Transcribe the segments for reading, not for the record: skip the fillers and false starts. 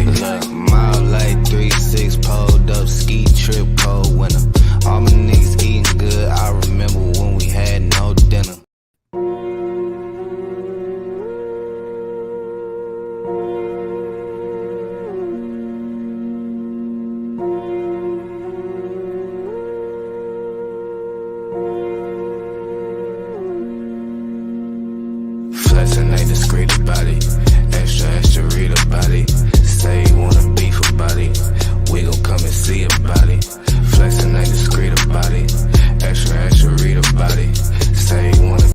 Look, mile like 3-6 pulled up, ski trip cold winter. All my niggas eating good. I remember when we had no dinner. Flexing ain't discreet about it. Extra, extra read about it. Say you wanna beef about it. We gon' come and see about it. Flexing ain't discreet about it. Extra, extra read about it. Say you wanna.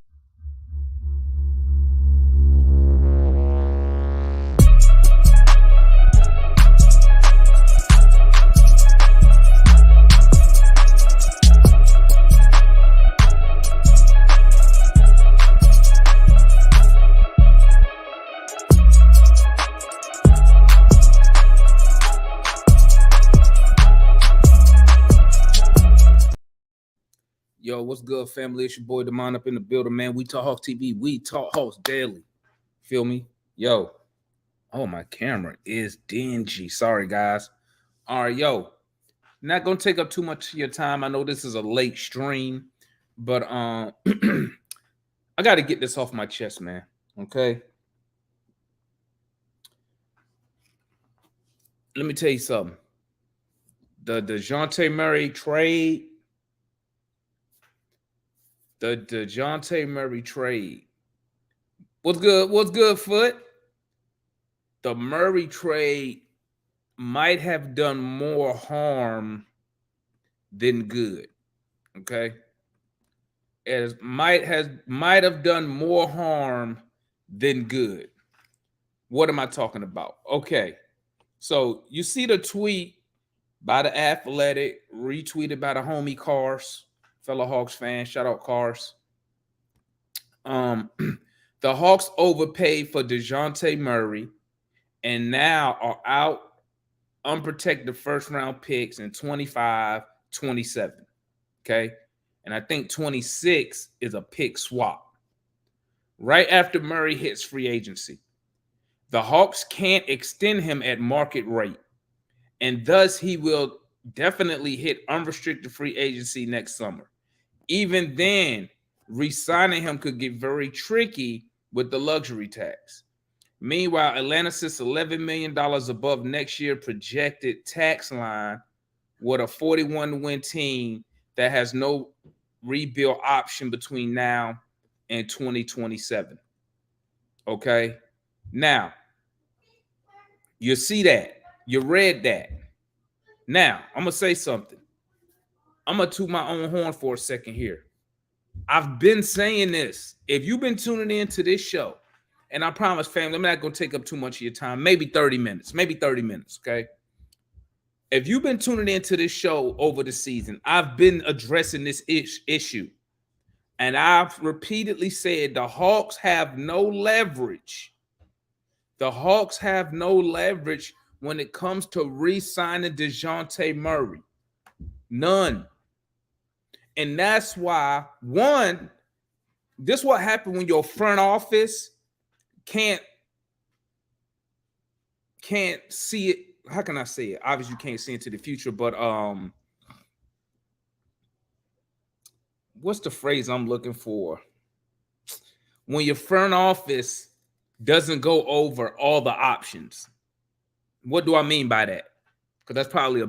Yo, what's good, family? It's your boy Demond up in the building, man. We Talk Hawks TV. We Talk Hawks daily. Feel me? Yo. Oh, my camera is dingy. Sorry, guys. All right, yo. Not gonna take up too much of your time. I know this is a late stream, but I gotta get this off my chest, man. Okay. Let me tell you something. The DeJounte Murray trade. The DeJounte Murray trade. What's good? What's good, Foot? The Murray trade might have done more harm than good. Okay. It might have done more harm than good. What am I talking about? Okay. So you see the tweet by the Athletic, retweeted by the homie Cars, fellow Hawks fan. Shout out Cars. The Hawks overpaid for DeJounte Murray and now are out unprotected first round picks in 25, 27. Okay. And I think 26 is a pick swap. Right after Murray hits free agency, the Hawks can't extend him at market rate. And thus he will definitely hit unrestricted free agency next summer. Even then, re-signing him could get very tricky with the luxury tax. Meanwhile, Atlanta sits $11 million above next year projected tax line with a 41-win team that has no rebuild option between now and 2027. Okay? Now, you see that. You read that. Now, I'm going to say something. I'm going to toot my own horn for a second here. I've been saying this. If you've been tuning in to this show, and I promise, family, I'm not going to take up too much of your time, maybe 30 minutes, okay? If you've been tuning into this show over the season, I've been addressing this issue. And I've repeatedly said the Hawks have no leverage. The Hawks have no leverage when it comes to re-signing DeJounte Murray. None. And that's why, one, this is what happened when your front office can't see it. How can I say it? Obviously, you can't see into the future, but what's the phrase I'm looking for? When your front office doesn't go over all the options. What do I mean by that? Because that's probably a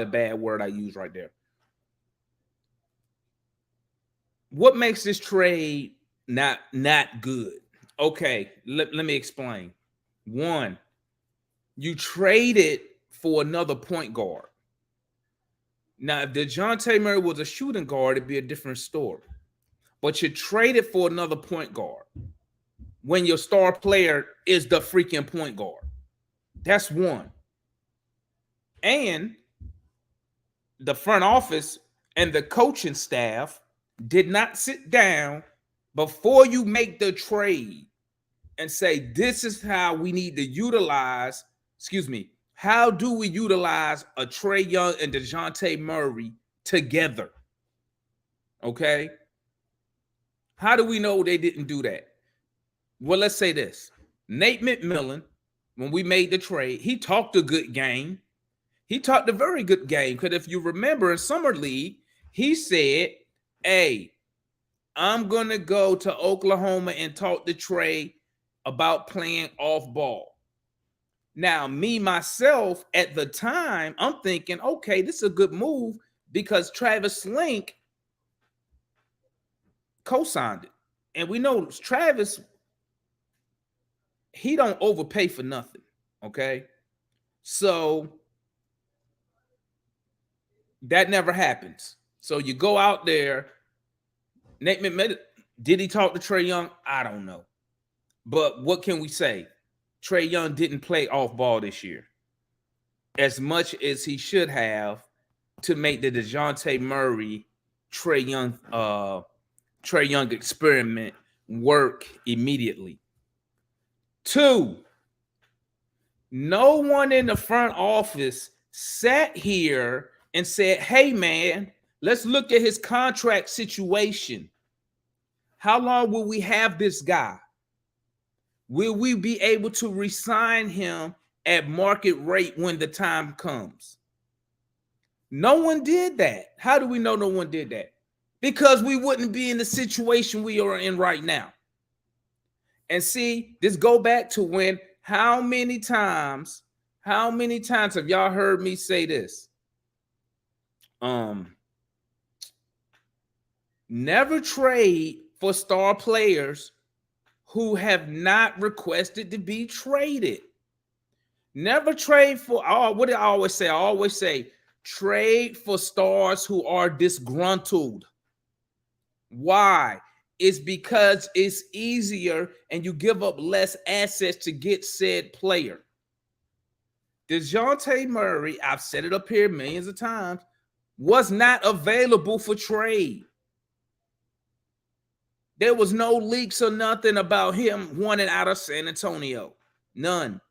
bad word I use right there. What makes this trade not good? Okay, let me explain. One, you traded for another point guard. Now, if DeJounte Murray was a shooting guard, it'd be a different story. But you traded for another point guard when your star player is the freaking point guard. That's one. And the front office and the coaching staff did not sit down before you make the trade and say, this is how we need to utilize, how do we utilize a Trae Young and DeJounte Murray together? Okay? How do we know they didn't do that? Well, let's say this. Nate McMillan when we made the trade, he talked a good game. He talked a very good game. Because if you remember in Summer League, he said, hey, I'm going to go to Oklahoma and talk to Trey about playing off ball. Now, me, myself, at the time, I'm thinking, okay, this is a good move because Travis Link co-signed it. And we know Travis, he don't overpay for nothing, okay? So that never happens. So you go out there. Nate McMillan, did he talk to Trey Young? I don't know. But what can we say? Trey Young didn't play off ball this year as much as he should have to make the DeJounte Murray Trey Young experiment work immediately. 2, no one in the front office sat here and said, hey, man, let's look at his contract situation. How long will we have this guy? Will we be able to re-sign him at market rate when the time comes? No one did that. How do we know no one did that? Because we wouldn't be in the situation we are in right now. And see, this go back to when, how many times have y'all heard me say this? Never trade for star players who have not requested to be traded. Never trade for, what do I always say? I always say, trade for stars who are disgruntled. Why? It's because it's easier and you give up less assets to get said player. DeJounte Murray, I've said it up here millions of times, was not available for trade. There was no leaks or nothing about him wanting out of San Antonio. None.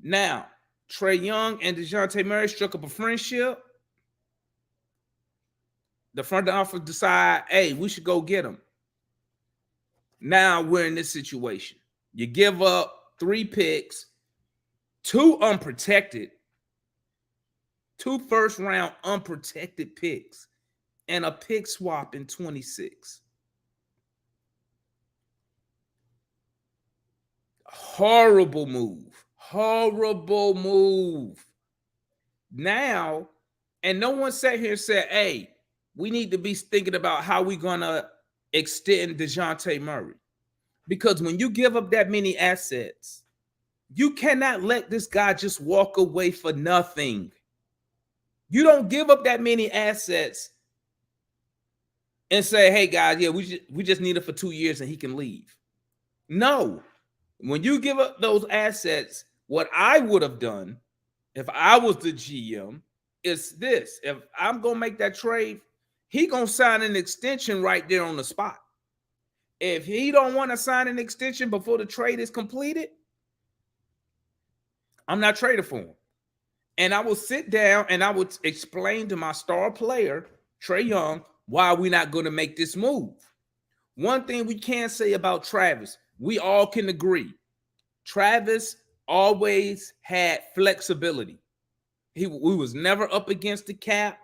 Now, Trey Young and DeJounte Murray struck up a friendship. The front office decide, hey, we should go get him. Now we're in this situation. You give up 3 picks, 2 unprotected, 2 first-round unprotected picks, and a pick swap in 26. Horrible move. Horrible move. Now, and no one sat here and said, hey, we need to be thinking about how we're going to extend DeJounte Murray. Because when you give up that many assets, you cannot let this guy just walk away for nothing. You don't give up that many assets and say, hey, guys, yeah, we just need it for 2 years and he can leave. No. When you give up those assets, what I would have done if I was the GM is this. If I'm going to make that trade, he going to sign an extension right there on the spot. If he don't want to sign an extension before the trade is completed, I'm not trading for him. And I will sit down and I would explain to my star player, Trey Young, why we're not going to make this move. One thing we can say about Travis, we all can agree. Travis always had flexibility. We was never up against the cap.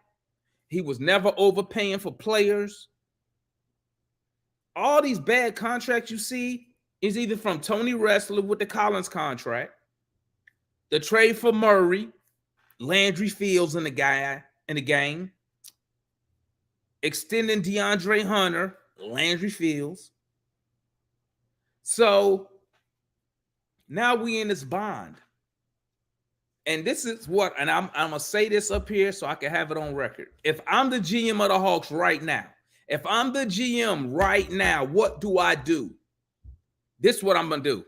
He was never overpaying for players. All these bad contracts you see is either from Tony Ressler with the Collins contract, the trade for Murray, Landry Fields in the game, extending DeAndre Hunter, Landry Fields. So now we in this bond. And this is what, and I'm going to say this up here so I can have it on record. If I'm the GM of the Hawks right now, what do I do? This is what I'm going to do.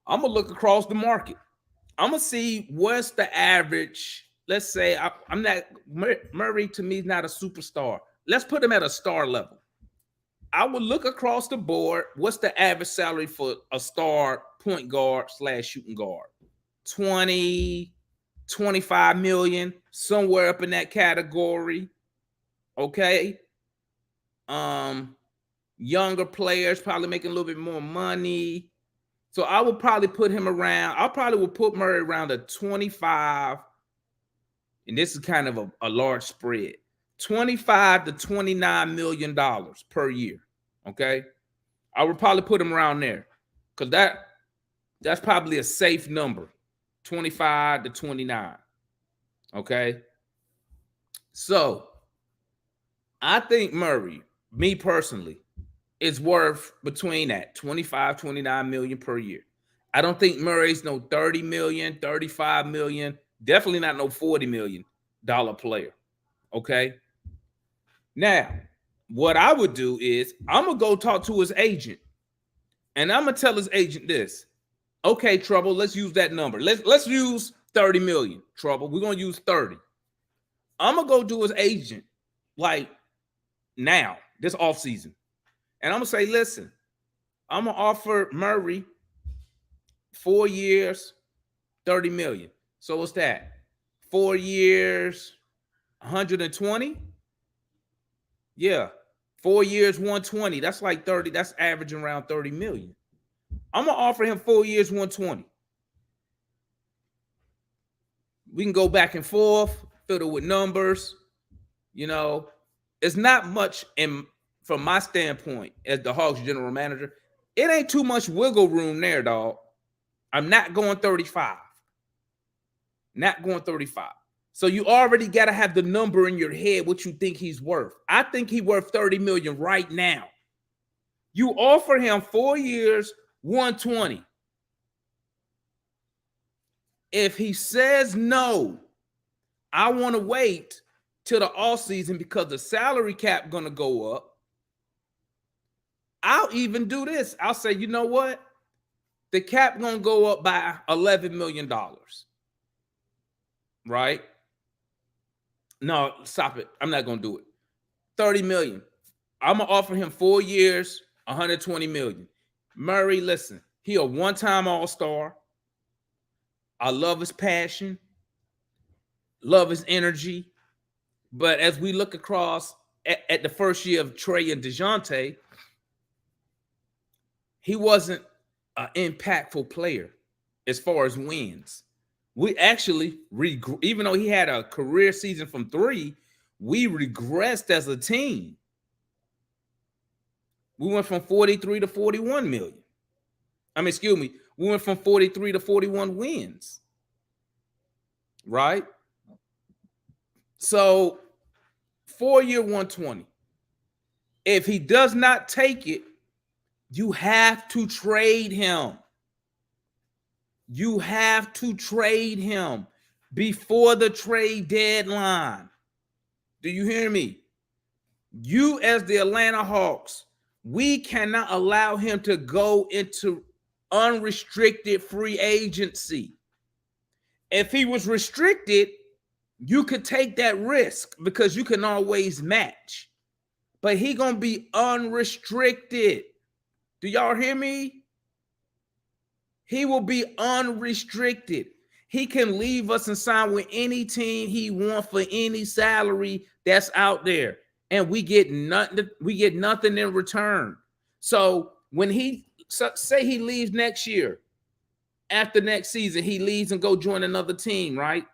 I'm going to look across the market. I'm going to see what's the average. Let's say I'm not, Murray to me is not a superstar. Let's put him at a star level. I would look across the board. What's the average salary for a star point guard / shooting guard? 20, 25 million, somewhere up in that category. Okay. Younger players probably making a little bit more money. So I would probably put him around. I probably would put Murray around a 25, and this is kind of a large spread, 25 to $29 million per year. Okay. I would probably put him around there because that's probably a safe number, 25 to 29. Okay. So I think Murray, me personally, is worth between that 25, 29 million per year. I don't think Murray's no 30 million, 35 million, definitely not no $40 million player. Okay. Now, what I would do is I'm going to go talk to his agent, and I'm going to tell his agent this. Okay, Trouble, let's use that number. Let's use 30 million, Trouble. We're going to use 30. I'm going to go to his agent like now, this offseason. And I'm going to say, listen, I'm going to offer Murray 4 years, 30 million. So what's that? 4 years, 120? Yeah. 4 years, 120. That's like 30. That's averaging around 30 million. I'm going to offer him 4 years, 120. We can go back and forth, fiddle with numbers. You know, it's not much from my standpoint as the Hawks general manager. It ain't too much wiggle room there, dog. I'm not going 35. Not going 35. So you already got to have the number in your head what you think he's worth. I think he's worth 30 million right now. You offer him 4 years, 120. If he says no, I want to wait till the offseason because the salary cap going to go up. I'll even do this. I'll say, you know what? The cap going to go up by $11 million. Right? No, stop it. I'm not going to do it. 30 million. I'm going to offer him 4 years, 120 million. Murray, listen, he a one-time All-Star. I love his passion, love his energy. But as we look across at the first year of Trae and DeJounte, he wasn't an impactful player as far as wins. We actually, even though he had a career season from 3, we regressed as a team. We went from 43 to 41 million. We went from 43 to 41 wins. Right? So 4 year 120. If he does not take it, you have to trade him. You have to trade him before the trade deadline. Do you hear me? You, as the Atlanta Hawks, we cannot allow him to go into unrestricted free agency. If he was restricted, you could take that risk because you can always match. But he gonna be unrestricted. Do y'all hear me? He will be unrestricted. He can leave us and sign with any team he wants for any salary that's out there. And we get nothing in return. So when say he leaves next year, after next season, he leaves and go join another team, right?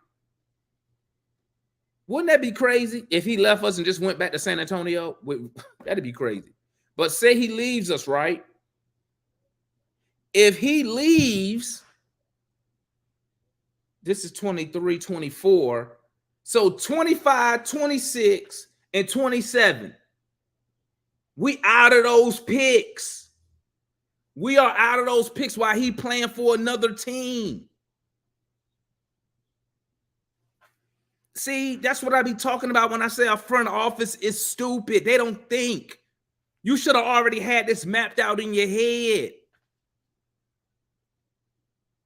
Wouldn't that be crazy if he left us and just went back to San Antonio? That'd be crazy. But say he leaves us, right? If he leaves, this is 23, 24. So 25, 26, and 27. We out of those picks. We are out of those picks while he playing for another team. See, that's what I be talking about when I say our front office is stupid. They don't think. You should have already had this mapped out in your head.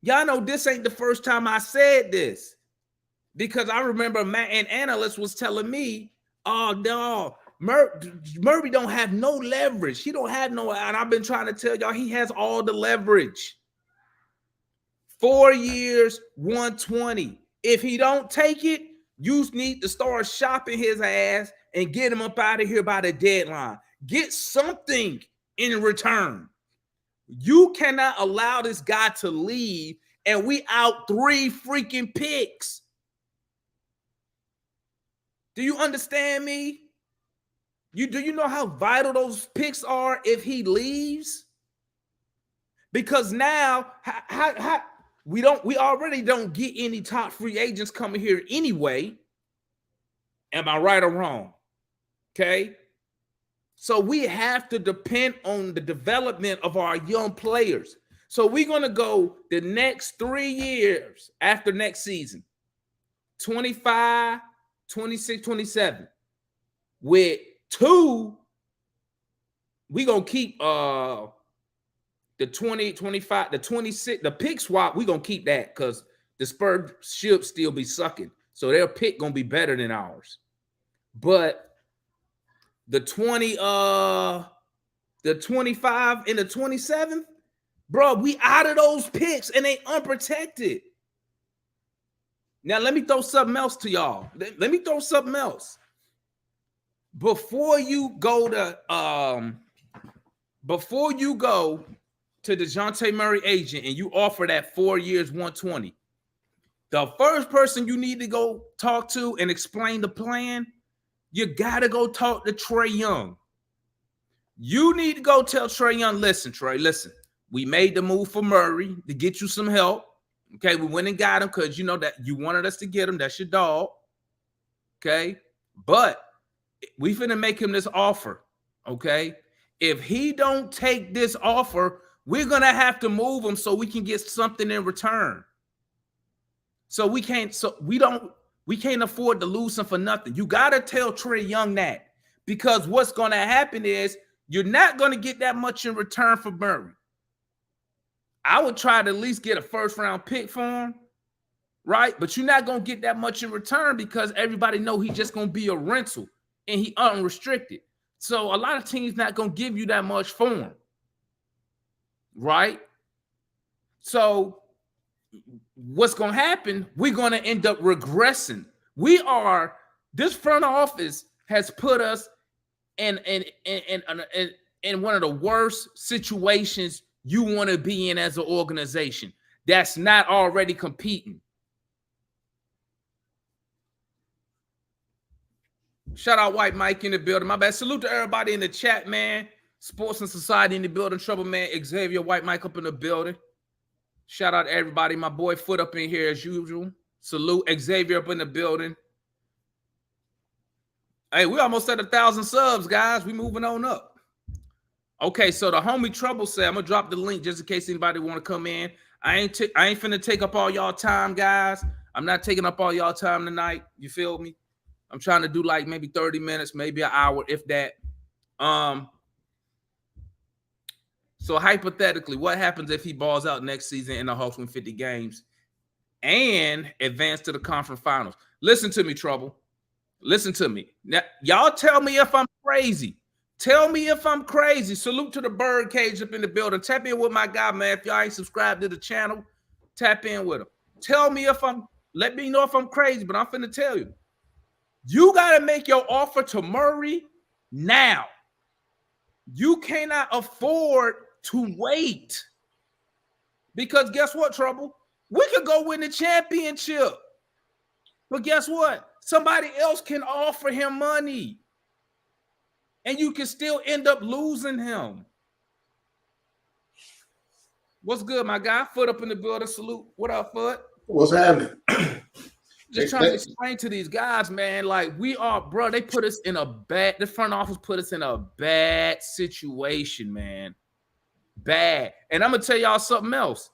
Y'all know this ain't the first time I said this. Because I remember Matt and analyst was telling me, oh, no, Murray don't have no leverage. He don't have no, and I've been trying to tell y'all he has all the leverage. 4 years, 120. If he don't take it, you need to start shopping his ass and get him up out of here by the deadline. Get something in return. You cannot allow this guy to leave, and we out 3 freaking picks. Do you understand me? Do you know how vital those picks are if he leaves? Because now we already don't get any top free agents coming here anyway. Am I right or wrong? Okay. So we have to depend on the development of our young players. So we're going to go the next 3 years after next season, 25, 26, 27, with 2, we're going to keep the 20, 25, the 26, the pick swap, we're going to keep that because the Spurs should still be sucking. So their pick going to be better than ours. But the 20, the 25 and the 27th, bro, we out of those picks and they unprotected. Now, let me throw something else to y'all. Let me throw something else. Before you go to DeJounte Murray agent and you offer that 4 years, 120, the first person you need to go talk to and explain the plan, you got to go talk to Trae Young. You need to go tell Trae Young, listen, Trae, listen, we made the move for Murray to get you some help. Okay, we went and got him because you know that you wanted us to get him. That's your dog. Okay, but we finna make him this offer. Okay, if he don't take this offer, we're gonna have to move him so we can get something in return. So we can't afford to lose him for nothing. You gotta tell Trae Young that, because what's gonna happen is you're not gonna get that much in return for Murray. I would try to at least get a first-round pick for him, right? But you're not going to get that much in return because everybody know he's just going to be a rental and he unrestricted. So a lot of teams not going to give you that much for him, right? So what's going to happen, we're going to end up regressing. This front office has put us in one of the worst situations you want to be in as an organization that's not already competing. Shout out White Mike in the building. My bad. Salute to everybody in the chat, man. Sports and Society in the building. Trouble Man, Xavier, White Mike up in the building. Shout out to everybody. My boy Foot up in here as usual. Salute Xavier up in the building. Hey, we almost at 1,000 subs, guys. We moving on up. Okay, so the homie Trouble said, I'm gonna drop the link just in case anybody want to come in. I ain't finna take up all y'all time, guys. I'm not taking up all y'all time tonight. You feel me? I'm trying to do like maybe 30 minutes, maybe an hour, if that. So hypothetically, what happens if he balls out next season and the Hawks win 50 games and advance to the conference finals? Listen to me, Trouble. Listen to me. Now, y'all tell me if I'm crazy. Tell me if I'm crazy. Salute to the bird cage up in the building. Tap in with my guy, man. If y'all ain't subscribed to the channel, tap in with him. Tell me let me know if I'm crazy, but I'm finna tell you. You got to make your offer to Murray now. You cannot afford to wait. Because guess what, Trouble? We could go win the championship. But guess what? Somebody else can offer him money. And you can still end up losing him. What's good, my guy? Foot up in the building. Salute. What up, Foot? What's happening? Just trying to explain to these guys, man, like they put us in the front office put us in a bad situation, man. Bad. And I'm going to tell y'all something else.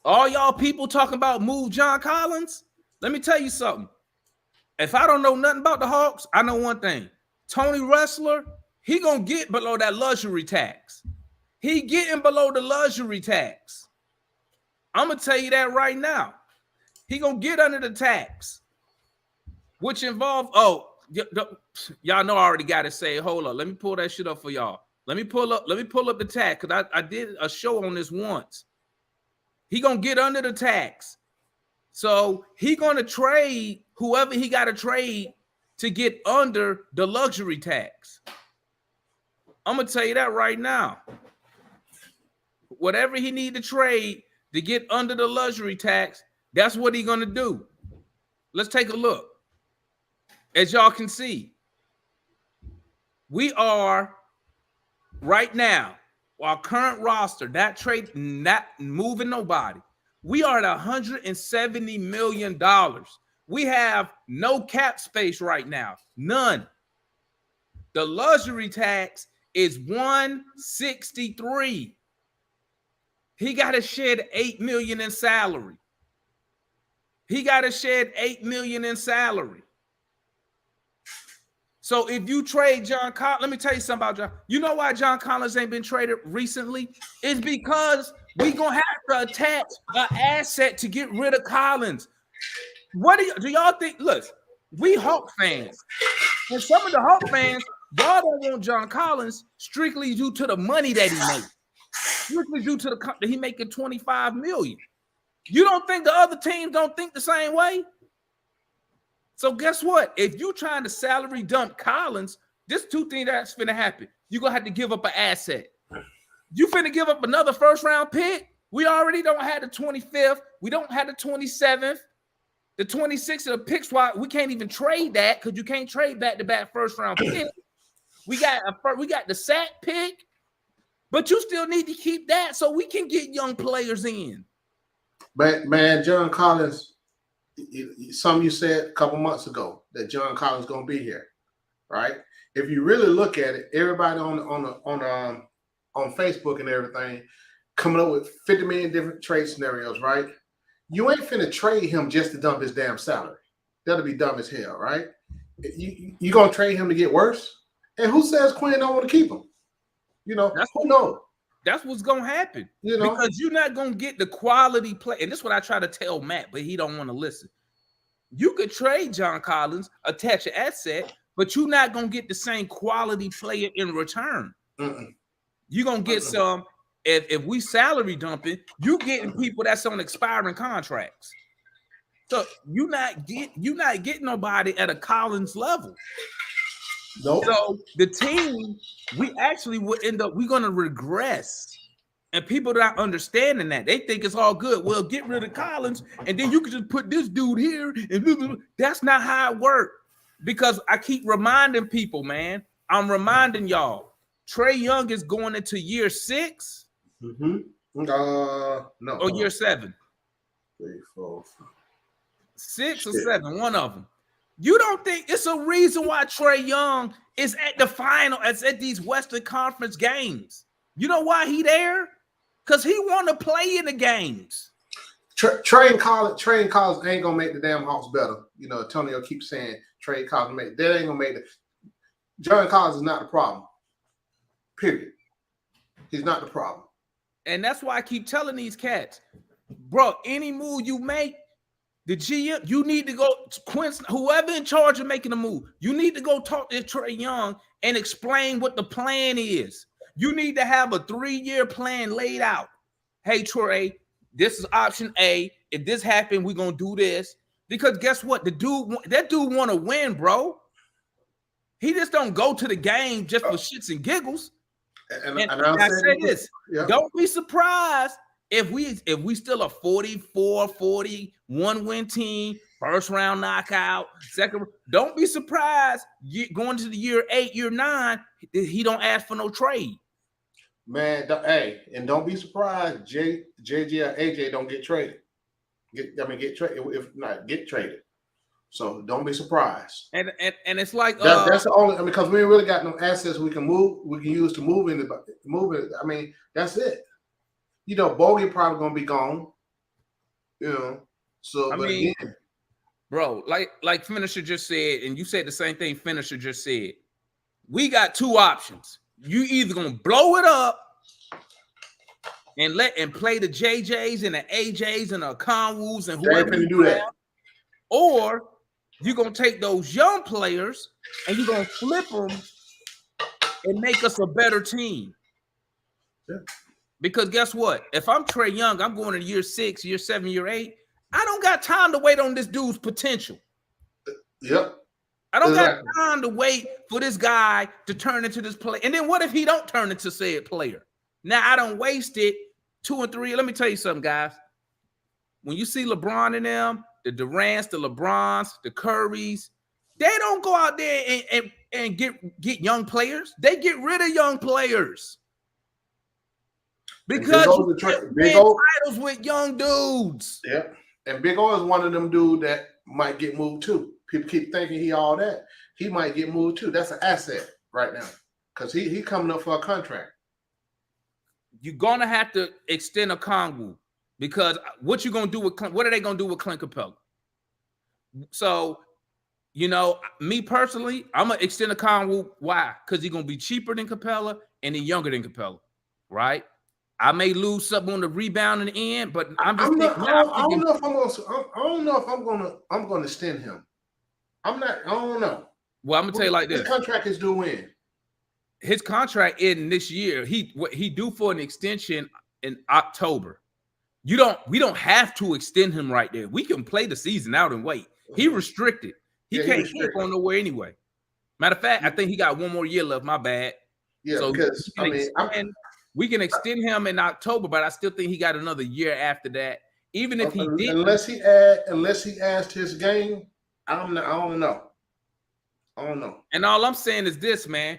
All y'all people talking about move John Collins, let me tell you something. If I don't know nothing about the Hawks, I know one thing. Tony Ressler, he gonna get below that luxury tax. He getting below the luxury tax. I'm gonna tell you that right now. He gonna get under the tax, which involve y'all know I already got to say. Hold up, let me pull that shit up for y'all. Let me pull up the tax because I did a show on this once. He gonna get under the tax, so he gonna trade whoever he got to trade to get under the luxury tax. I'm gonna tell you that right now. whatever he need to trade to get under the luxury tax, that's what he's gonna do. Let's take a look. As y'all can see, we are right now, our current roster, that trade not moving nobody. We are at $170 million. We have no cap space right now, none. The luxury tax is 163. He got to shed $8 million in salary. He got to shed $8 million in salary. So if you trade John Collins, let me tell you something about John. You know why John Collins ain't been traded recently? It's because we gonna have to attach an asset to get rid of Collins. What do y'all think? Look, we Hawk fans, and some of the Hawk fans, y'all don't want John Collins strictly due to the money that he makes. Strictly due to the company he making $25 million. You don't think the other teams don't think the same way? So guess what? If you trying to salary dump Collins, there's two things that's finna happen. You're gonna have to give up an asset. You finna give up another first round pick. We already don't have the 25th. We don't have the 27th. The 26th of the pick swap. We can't even trade that because you can't trade back-to-back first round pick. We got the sack pick, but you still need to keep that so we can get young players in. But man, John Collins. Some you said a couple months ago that John Collins is going to be here, right? If you really look at it, everybody on Facebook and everything coming up with 50 million different trade scenarios, right? You ain't finna trade him just to dump his damn salary. That'll be dumb as hell, right? You gonna trade him to get worse? And who says Quinn don't want to keep him? You know, who knows? That's what's gonna happen, you know, because you're not gonna get the quality play. And this is what I try to tell Matt, but he don't want to listen. You could trade John Collins, attach an asset, but you're not gonna get the same quality player in return. You're gonna get some. If we salary dumping, you getting people that's on expiring contracts. So you're not getting nobody at a Collins level. Nope. So the team, we actually would end up, we're going to regress. And people not understanding that. They think it's all good. Well, get rid of Collins, and then you can just put this dude here. And that's not how it works. Because I keep reminding people, man. I'm reminding y'all, Trae Young is going into year 6. No. Or year 7. 3, 4, 6 or 7, one of them. You don't think it's a reason why Trae Young is at the final, at these Western Conference games? You know why he there? Because he want to play in the games. Trae and Collins ain't gonna make the damn Hawks better. You know, Antonio keeps saying Trae Collins that ain't gonna make it. John Collins is not the problem. Period. He's not the problem. And that's why I keep telling these cats, bro, any move you make, the GM, you need to go, Quincy, whoever in charge of making a move, you need to go talk to Trae Young and explain what the plan is. You need to have a 3-year plan laid out. Hey, Trae, this is option A. If this happened, we're going to do this. Because guess what? That dude want to win, bro. He just don't go to the game just for shits and giggles. And I say this, don't be surprised if we still a 44-40 1-win team, first round knockout, second. Don't be surprised going to the year 8, year 9, he don't ask for no trade. Man, and don't be surprised JJ or AJ don't get traded. Get traded. If not, get traded. So don't be surprised. And it's like that's the only. Because we ain't really got no assets we can use to move it. I mean, that's it. You know, Bogey probably gonna be gone. You know, so again, bro, like Finisher just said, and you said the same thing Finisher just said. We got 2 options. You either gonna blow it up and play the JJs and the AJs and the Conwoos and whoever you do that, or you're gonna take those young players and you're gonna flip them and make us a better team. Yeah. Because guess what? If I'm Trae Young, I'm going to year 6, year 7, year 8. I don't got time to wait on this dude's potential. Yep. I don't got time to wait for this guy to turn into this player. And then what if he don't turn into said player? Now I don't waste it 2 and 3. Let me tell you something, guys. When you see LeBron and them, the Durants, the LeBrons, the Currys, they don't go out there and get young players. They get rid of young players because big old titles with young dudes. Yeah, and Big O is one of them dudes that might get moved too. People keep thinking he all that. He might get moved too. That's an asset right now because he coming up for a contract. You're gonna have to extend a Kongwu because what you gonna do with what are they gonna do with Clint Capella? So, you know, me personally, I'm gonna extend a Kongwu. Why? Because he's gonna be cheaper than Capella and he's younger than Capella, right? I may lose something on the rebound in the end, but I don't know if I'm gonna extend him. I don't know. Well, I'm gonna tell you like this. His contract is due when? His contract in this year. He due for an extension in October. We don't have to extend him right there. We can play the season out and wait. He restricted. He can't go nowhere anyway. Matter of fact, I think he got one more year left. My bad. Yeah, so because we can extend him in October, but I still think he got another year after that. Even if he did, unless he adds his game, I don't know. And all I'm saying is this, man.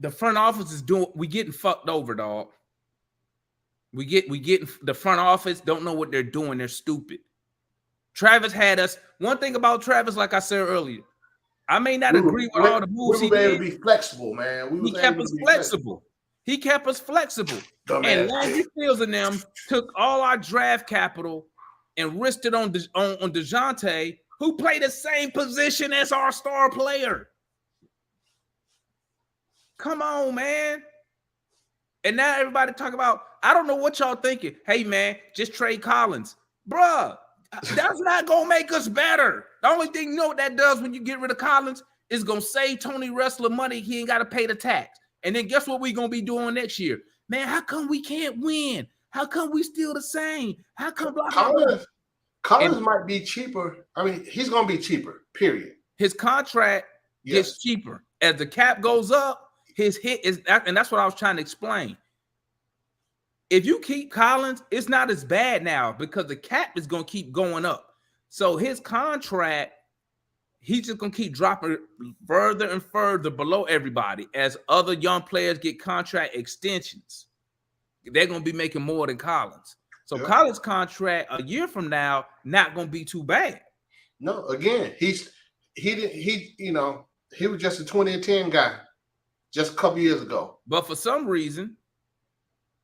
The front office is we getting fucked over, dog. We getting the front office don't know what they're doing. They're stupid. Travis had us. One thing about Travis, like I said earlier, I may not agree with all the moves he did. We were able to be flexible, man. He kept us flexible. He kept us flexible. And Landry Fields and them took all our draft capital and risked it on DeJounte, who played the same position as our star player. Come on, man. And now everybody talk about, I don't know what y'all thinking. Hey, man, just trade Collins. Bruh, that's not going to make us better. The only thing you know what that does when you get rid of Collins is going to save Tony Wrestler money. He ain't got to pay the tax. And then guess what we going to be doing next year? Man, how come we can't win? How come we still the same? How come Collins might be cheaper. I mean, he's going to be cheaper, period. His contract gets cheaper. As the cap goes up, his hit is, and that's what I was trying to explain. If you keep Collins, it's not as bad now because the cap is going to keep going up. So his contract, he's just going to keep dropping further and further below everybody as other young players get contract extensions. They're going to be making more than Collins. So Collins' contract a year from now not going to be too bad. No, again, he was just a 2010 guy just a couple years ago. But for some reason,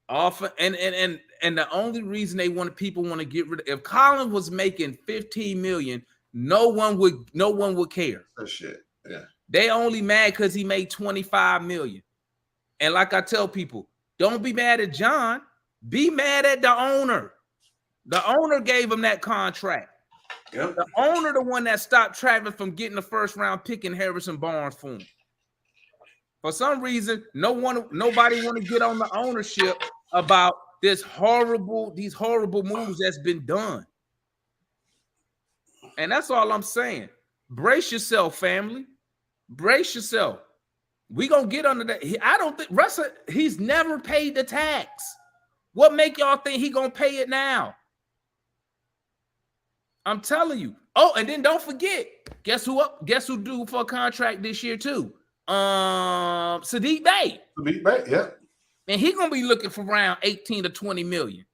and the only reason people want to get rid of, if Collins was making $15 million, no one would care. That shit. Yeah. They only mad because he made $25 million. And like I tell people, don't be mad at John. Be mad at the owner. The owner gave him that contract. Yep. The owner, the one that stopped Travis from getting the first round pick in Harrison Barnes for him. For some reason, nobody want to get on the ownership about these horrible moves that's been done. And that's all I'm saying. Brace yourself, family. Brace yourself. We gonna get under that. I don't think Russell, he's never paid the tax. What make y'all think he gonna pay it now? I'm telling you. Oh, and then don't forget, guess who due for a contract this year too? Sadiq Bey. Sadiq Bey, yeah. And he gonna be looking for around 18 to 20 million.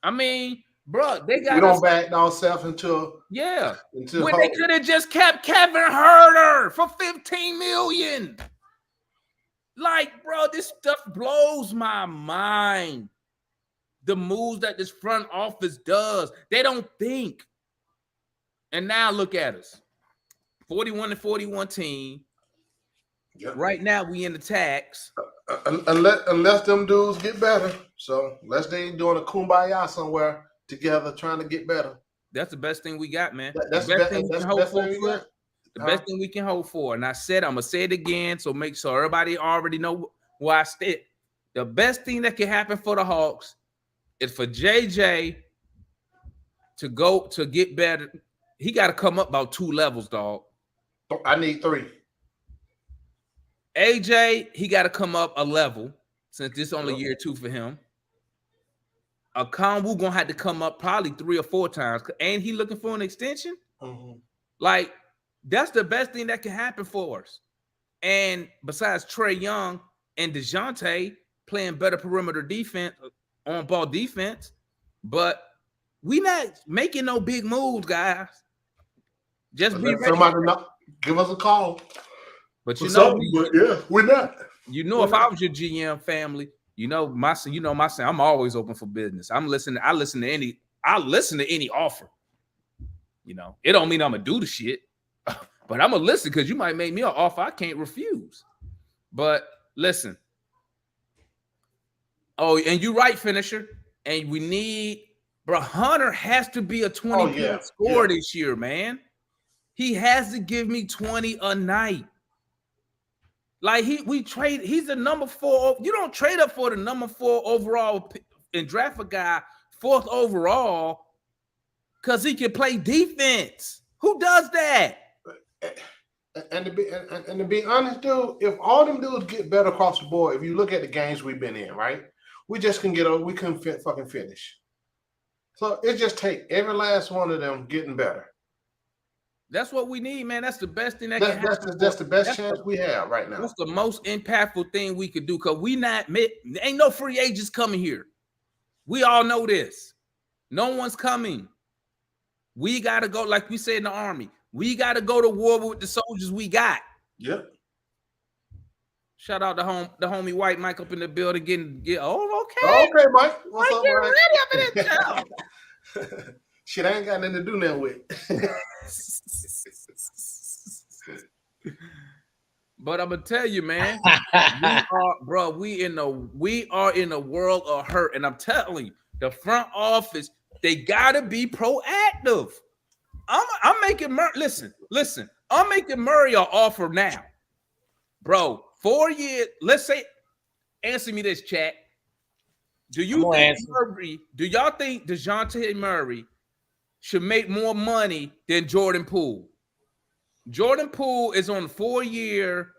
I mean, bro, they got. We don't back ourselves until when they could have just kept Kevin Huerter for 15 million. Like, bro, this stuff blows my mind. The moves that this front office does, they don't think. And now look at us. 41-41 team. Yep. Right now we in the tax. Unless them dudes get better. So unless they ain't doing a kumbaya somewhere together trying to get better. That's the best thing we got, man. That's the best thing we can hope for. The best thing we can hope for. And I said, I'm going to say it again, so make sure everybody already know where I stand. The best thing that can happen for the Hawks is for JJ to get better. He got to come up about 2 levels, dog. I need 3. AJ, he got to come up a level. since this only year 2 for him. Okongwu gonna have to come up probably 3 or 4 times. Ain't he looking for an extension? Mm-hmm. Like, that's the best thing that can happen for us. And besides Trae Young and DeJounte playing better perimeter defense, on-ball defense, but we not making no big moves, guys. Just be ready. Somebody give us a call. But you know, we're not. You know, if I was your GM family, my son, I'm always open for business. I listen to any offer. It don't mean I'm gonna do the shit, but I'm gonna listen because you might make me an offer I can't refuse. But listen. Oh, and you right, finisher. And we need, bro, Hunter has to be a 20-point scorer this year, man. He has to give me 20 a night. Like he's the number 4. You don't trade up for the number 4 overall and draft a guy 4th overall because he can play defense. Who does that? And to be honest, dude, if all them dudes get better across the board, if you look at the games we've been in, right? We just can we couldn't fucking finish. So it just take every last one of them getting better. That's what we need, man. That's the best thing that can happen. That's the best chance we have right now. That's the most impactful thing we could do because ain't no free agents coming here. We all know this. No one's coming. We got to go, like we said in the Army, we got to go to war with the soldiers we got. Yep. Shout out to the homie White Mike up in the building okay. Okay, Mike. What's up, Mike? Ready up in that town. Shit, I ain't got nothing to do now with. But I'm gonna tell you, man, we are in a world of hurt, and I'm telling you, the front office, they gotta be proactive. I'm making listen. I'm making Murray an offer now, bro. 4 years. Let's say, answer me this, chat. Do y'all think DeJounte Murray should make more money than Jordan Poole? Jordan Poole is on 4-year,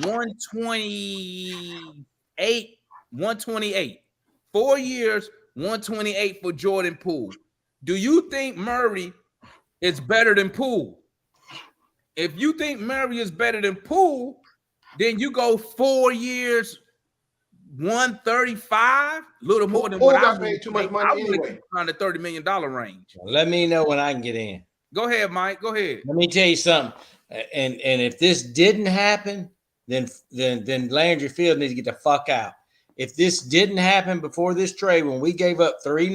128. 4 years, 128 for Jordan Poole. Do you think Murray is better than Poole? If you think Murray is better than Poole, then you go 4 years, 135, a little more than what I paid too much money anyway. Around the $30 million range. Let me know when I can get in. Go ahead, Mike. Go ahead. Let me tell you something. And if this didn't happen, then Landry Field needs to get the fuck out. If this didn't happen before this trade, when we gave up 2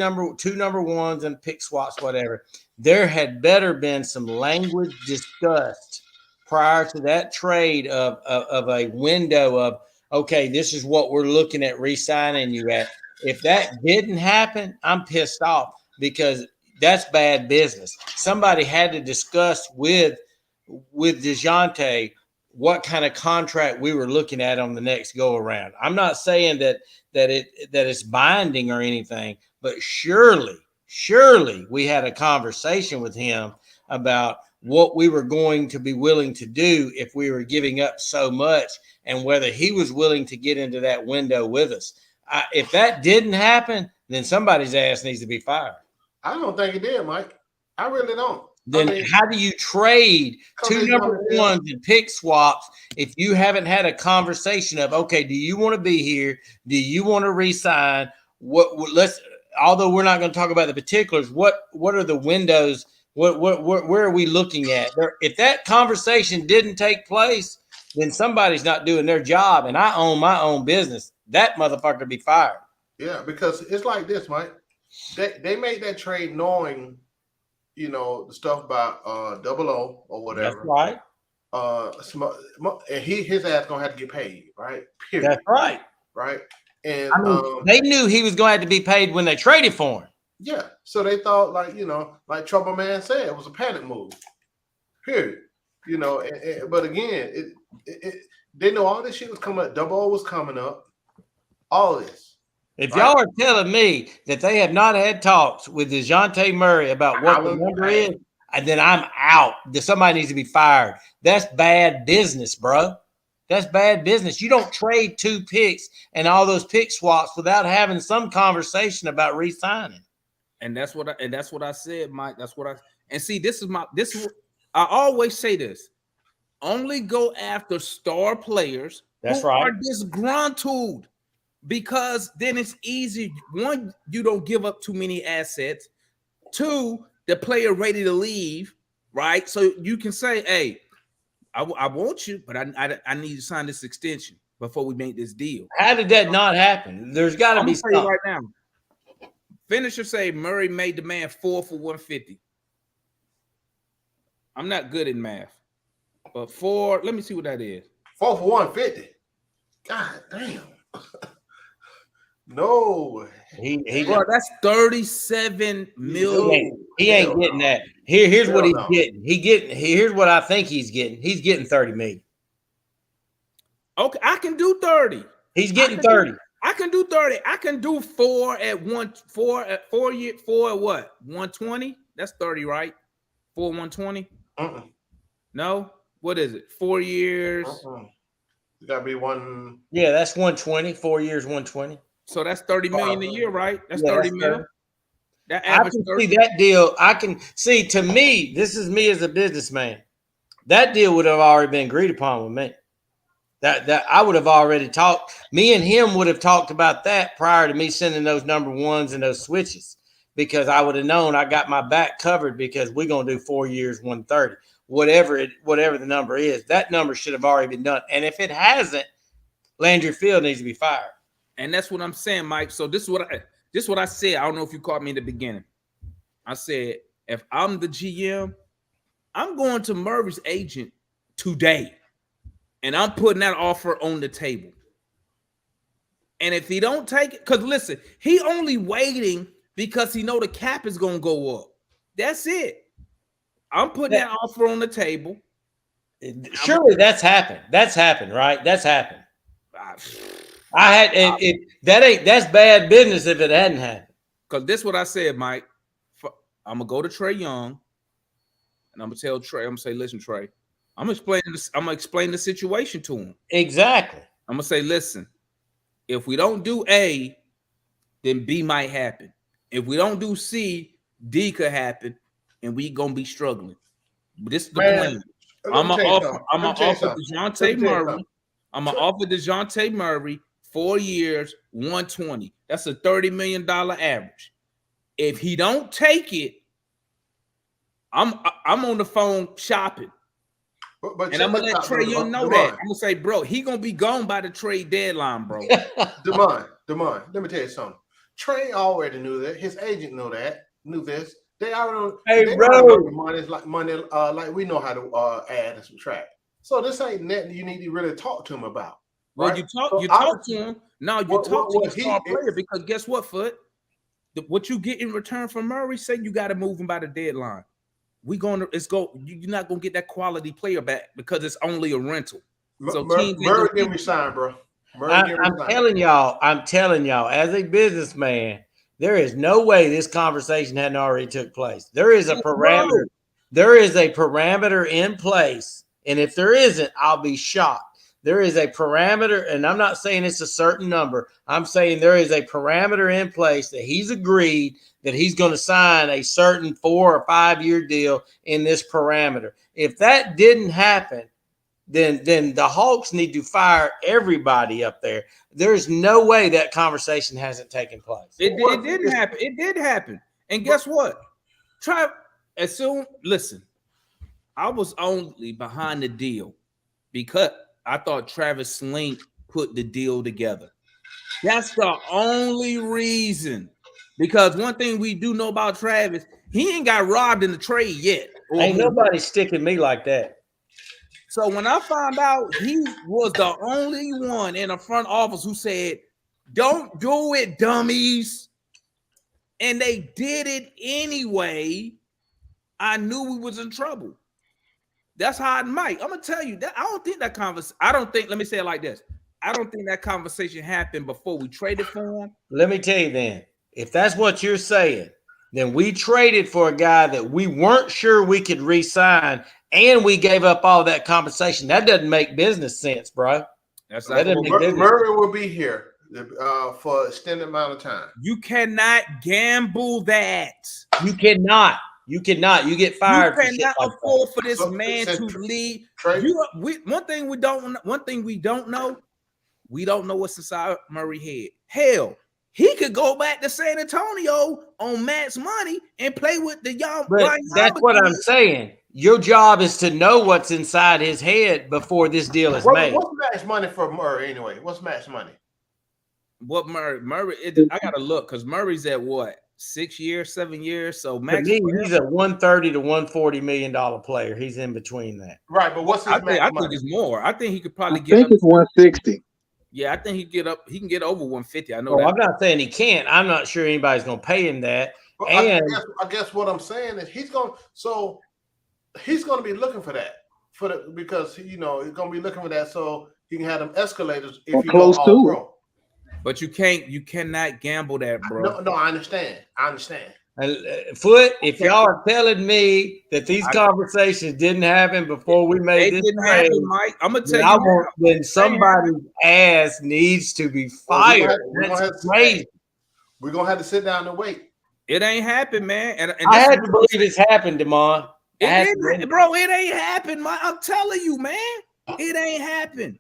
number ones and pick swaps, whatever, there had better been some language discussed prior to that trade of a window of, okay, this is what we're looking at re-signing you at. If that didn't happen, I'm pissed off because that's bad business. Somebody had to discuss with DeJounte what kind of contract we were looking at on the next go around. I'm not saying that it's binding or anything, but surely we had a conversation with him about what we were going to be willing to do if we were giving up so much and whether he was willing to get into that window with us. If that didn't happen, then somebody's ass needs to be fired. I don't think it did, Mike. I really don't. Then how do you trade 2 number ones and pick swaps if you haven't had a conversation of, okay, do you want to be here? Do you want to re-sign? Although we're not going to talk about the particulars, what are the windows? Where are we looking at? If that conversation didn't take place, then somebody's not doing their job, and I own my own business. That motherfucker be fired. Yeah, because it's like this, Mike. They made that trade knowing, the stuff about Double O or whatever. That's right. And his ass gonna have to get paid, right? Period. That's right. Right. And they knew he was going to have to be paid when they traded for him. Yeah. So they thought, like Trouble Man said, it was a panic move. Period. But again, they know all this shit was coming up. Double O was coming up. All this. If y'all are telling me that they have not had talks with DeJounte Murray about what the number is, then I'm out. Somebody needs to be fired. That's bad business, bro. That's bad business. You don't trade 2 picks and all those pick swaps without having some conversation about re-signing. And that's what I said, Mike. That's what I always say this. Only go after star players That's who right. are disgruntled, because then it's easy. One, you don't give up too many assets. 2, the player ready to leave, right? So you can say, hey, I want you, but I need to sign this extension before we make this deal. How did that not happen? There's got to be I'm gonna tell you something. right now. Finisher say Murray made the man 4 for 150. I'm not good in math, but 4. Let me see what that is. 4 for 150. God damn. No. Bro, that's 37 million. He ain't getting that. Here's what he's no. getting. Here's what I think he's getting. He's getting 30 million. Okay, I can do 30. He's getting 30. I can do 30. I can do 4 at 4 at what? 120? That's 30, right? 4 120? No? What is it? 4 years. You gotta be one. Yeah, that's 120. 4 years, 120. So that's 30 million a year, right? That's Yeah, 30 that's million. That I average can 30. see that deal. I can see, to me, this is me as a businessman. That deal would have already been agreed upon with me. That I would have already talked. Me and him would have talked about that prior to me sending those number 1s and those switches, because I would have known I got my back covered, because we're gonna do 4 years, 130, whatever the number is. That number should have already been done. And if it hasn't, Landry Field needs to be fired. And that's what I'm saying, Mike. So this is what I said. I don't know if you caught me in the beginning. I said, if I'm the GM, I'm going to Murray's agent today, and I'm putting that offer on the table. And if he don't take it, because listen, he only waiting because he know the cap is going to go up. That's it. I'm putting that offer on the table. Surely that's happened. That's happened, right? That's happened. That's bad business if it hadn't happened. Because this is what I said, Mike. I'm gonna go to Trae Young, and I'm gonna tell Trae. I'm gonna say, listen, Trae, I'm gonna explain the situation to him. Exactly. I'm gonna say, listen, if we don't do A, then B might happen. If we don't do C, D could happen, and we gonna be struggling. But this is the plan. I'm gonna offer DeJounte Murray. I'm gonna offer DeJounte Murray 4 years, 120. That's a $30 million average. If he don't take it, I'm on the phone shopping. But and I'm gonna let Trae Young know that. I'm gonna say, bro, he gonna be gone by the trade deadline, bro. Demond, let me tell you something. Trae already knew that. His agent knew this. They already know money is like money, like we know how to add and subtract. So this ain't nothing you need to really talk to him about. Well, right? you talk to him. Now you talk to the star player, because guess what, Foot? What you get in return from Murray, say you got to move him by the deadline. You're not gonna get that quality player back because it's only a rental. So Murray get me signed, bro. I'm telling y'all, as a businessman, there is no way this conversation hadn't already took place. There is a parameter. There is a parameter in place, and if there isn't, I'll be shocked. There is a parameter, and I'm not saying it's a certain number. I'm saying there is a parameter in place that he's agreed that he's going to sign a certain 4 or 5 year deal in this parameter. If that didn't happen, then the Hawks need to fire everybody up there. There's no way that conversation hasn't taken place. It didn't happen. It did happen. And guess what? Listen, I was only behind the deal because I thought Travis Sling put the deal together. That's the only reason. Because one thing we do know about Travis, he ain't got robbed in the trade yet. Ain't nobody sticking me like that. So when I found out he was the only one in the front office who said, "Don't do it, dummies," and they did it anyway, I knew we was in trouble. That's how Mike. I'm gonna tell you that I don't think that conversation. Let me say it like this. I don't think that conversation happened before we traded for him. Let me tell you then, if that's what you're saying, then we traded for a guy that we weren't sure we could re-sign, and we gave up all that compensation. That doesn't make business sense, bro. That's That not doesn't make business. Murray will be here for an extended amount of time. You cannot gamble that. You cannot. You cannot. You get fired. You cannot for shit like afford for this So, man so to leave. Trey, One thing we don't know. We don't know what's inside Murray head. Hell, he could go back to San Antonio on max money and play with the young. But that's what I'm saying. Your job is to know what's inside his head before this deal is made. what's max money for Murray anyway? What's max money? What Murray? I gotta look because Murray's at what 6 years, 7 years. So To max. me, he's a $130 to $140 million player. He's in between that. Right, but what's his I max think money? it's more. I think he could I probably get think up. it's 160. Yeah, I think he get up. He can get over 150. I know Oh, that. I'm not saying he can't. I'm not sure anybody's going to pay him that. But And I guess what I'm saying is he's going to be looking for that because he's going to be looking for that so he can have them escalators if Or he close goes to all it. pro. But you cannot gamble that, bro. No, I understand. Foot, if y'all are telling me that these conversations didn't happen before we It made this didn't trade, happen, Mike. I'm gonna tell then, you. then somebody's ass needs to be fired. That's crazy. We're going to have to sit down and wait. It ain't happened, man. And I had to believe it's happened, Demond. bro. It ain't happened, Mike. I'm telling you, man. It ain't happened.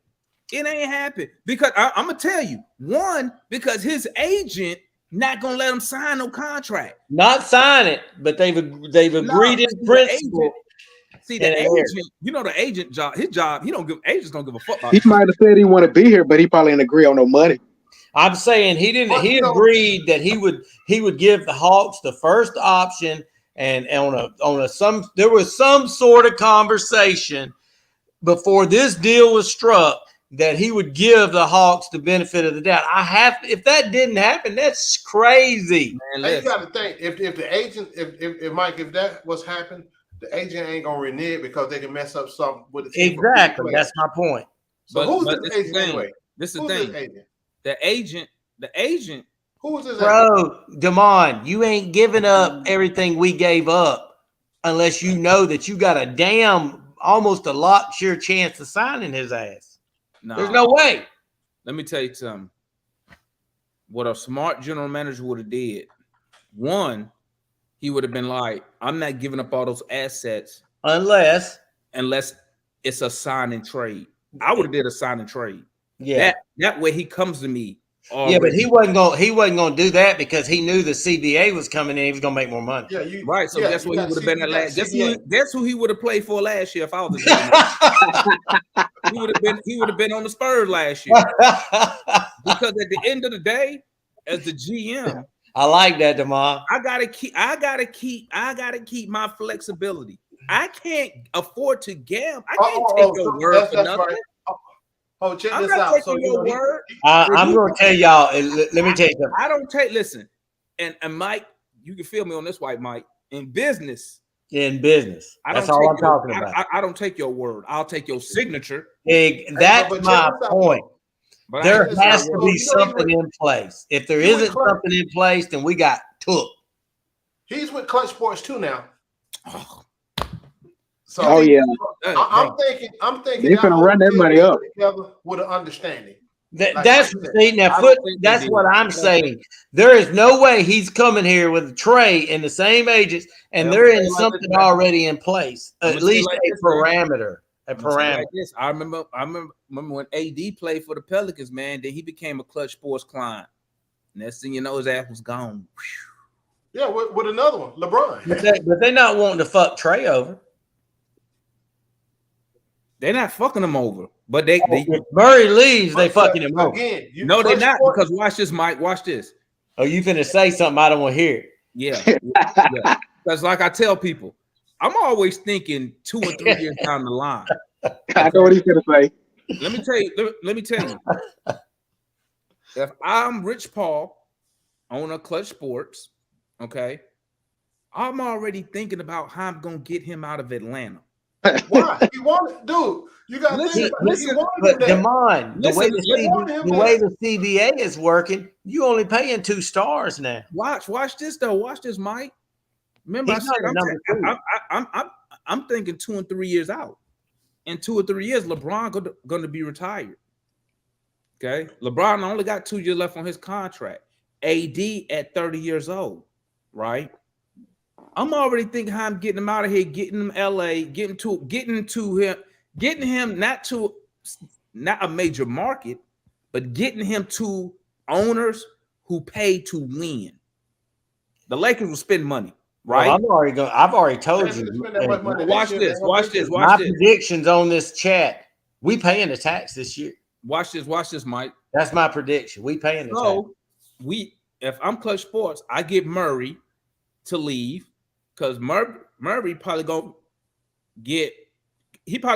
It ain't happened because I'm gonna tell you. One, because his agent not gonna let him sign no contract. Not sign it, but they've agreed in principle. See the agent, you know the agent job. His job, agents don't give a fuck about. He might have said he want to be here, but he probably didn't agree on no money. I'm saying he didn't. Well, he agreed that he would give the Hawks the first option, and there was some sort of conversation before this deal was struck that he would give the Hawks the benefit of the doubt. If that didn't happen, that's crazy. Man, Hey, you got to think if the agent, if Mike, if that was happened, the agent ain't gonna renege because they can mess up something with the team. Exactly, that's my point. So who's but this this agent thing, anyway? This is Who's the this thing. agent? The agent. Who's this agent? Bro, Damon, you ain't giving up everything we gave up unless you know that you got almost a lot sure chance of signing his ass. Nah, There's no way. Let me tell you something. What a smart general manager would have did. One, he would have been like, I'm not giving up all those assets Unless, it's a sign and trade. I would have did a sign and trade. yeah. That way he comes to me. Yeah, but he wasn't gonna do that because he knew the CBA was coming in, he was gonna make more money. Yeah, Right. So guess what he would have been at last. Guess who he would have played for last year if I was a GM? he would have been on the Spurs last year. Because at the end of the day, as the GM, I like that, Damon. I gotta keep my flexibility. I can't afford to gamble. I can't take your word for nothing. Right. Oh, check I'm this not out. taking So your word. I'm gonna tell y'all. Let me tell you something. I don't take. Listen, and Mike, you can feel me on this, white Mike. In business, In business, that's all I'm talking about. I don't take your word. I'll take your signature. That's but my check this out. point. But There I- has to be something in place. If there You would isn't claim- something in place, then we got took. He's with Clutch Sports too now. Oh, So Oh yeah, I'm thinking. They finna run that money up. together with an understanding. Like That's Mike said. see, now, I Foot. don't think they That's do. what I'm saying. There is no way he's coming here with Trey and the same agents, and Yeah, they're I'm in saying like something this, man. already in place. I'm At gonna say least like a this, man. parameter. A I'm gonna say parameter. like this. I remember when AD played for the Pelicans, man. Then he became a Clutch Sports client. Next thing you know, his ass was gone. Yeah, with another one, LeBron. But they're not wanting to fuck Trey over. They're not fucking him over, but they If Murray leaves, they fucking him over. Again, no, they're Clutch not. Sports- Because watch this, Mike. Watch this. Oh, you finna say something I don't want to hear. Yeah. Because like I tell people, I'm always thinking 2 or 3 years down the line. I know what he's gonna say. Let me tell you. If I'm Rich Paul, owner of Clutch Sports, okay, I'm already thinking about how I'm gonna get him out of Atlanta. Why? He wanted, dude. You got to think about it. He wanted But that. Damon, the way Listen, the way the CBA is working, you only paying 2 stars now. Watch this though. Watch this, Mike. Remember, He's I said not a number two. I'm thinking 2 and 3 years out. In 2 or 3 years, LeBron going to be retired. Okay, LeBron only got 2 years left on his contract. AD at 30 years old, right? I'm already thinking how I'm getting him out of here, getting him LA, getting him not a major market, but getting him to owners who pay to win. The Lakers will spend money, right? Well, I've already told They you. spend that much money Watch year, this. man. Watch this. My Watch this. predictions on this chat. We paying the tax this year. Watch this. Watch this, Mike. That's my prediction. We paying the tax. So if I'm Clutch Sports, I get Murray to leave because Murray probably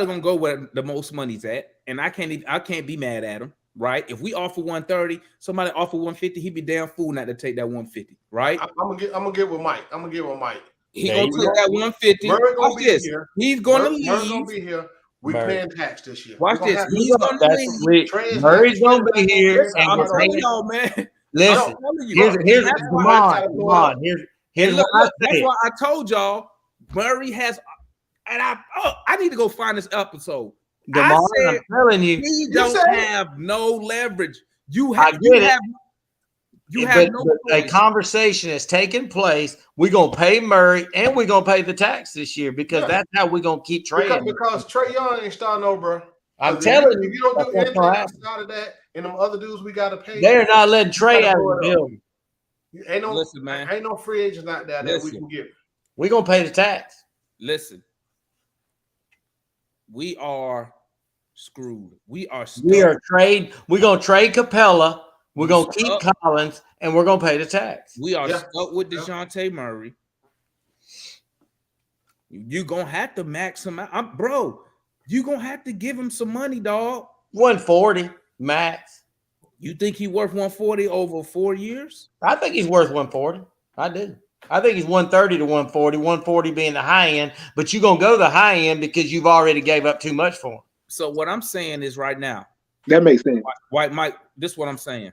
gonna go where the most money's at, and I can't be mad at him, right? If we offer 130, somebody offer 150, he'd be damn fool not to take that 150, right? I'm gonna get with Mike. He There gonna you take go. that 150. Murray gonna Watch be this. here. He's gonna Murray's gonna leave. be here. We Murray. paying tax this year. Watch We this. gonna have- He's gonna leave. Murray's gonna be here. Listen, And I'm we're telling paying. y'all, man. Listen, I'm telling you. here's That's why- come on. Here's And look, what I that's said. why I told y'all Murray has, and I need to go find this episode. DeMar, said I'm telling you, He You don't said- have no leverage. You I have. get it. You have no but a choice. conversation has taken place. We're gonna pay Murray and we're gonna pay the tax this year because Yeah. that's how we're gonna keep trading. because Trae Young ain't starting over. I'm telling you, if you don't do that's anything gonna happen. outside of that, and them other dudes we gotta pay. They're not letting Trey gotta out of blow the it up. building. Ain't no Listen, man. Ain't no free agents out there that Listen. we can get. We're gonna pay the tax. Listen, we are screwed. We are stuck. We're gonna trade Capella. We're gonna keep Stuck. Collins, and we're gonna pay the tax. We are Yeah. stuck with Yeah. DeJounte Murray. You're gonna have to max him out. Bro, you're gonna have to give him some money, dog. 140 max. You think he worth 140 over 4 years? I think he's worth 140. I do. I think he's 130 to 140, 140 being the high end, but you're going to go the high end because you've already gave up too much for him. So what I'm saying is right now, That makes sense. White Mike, this is what I'm saying.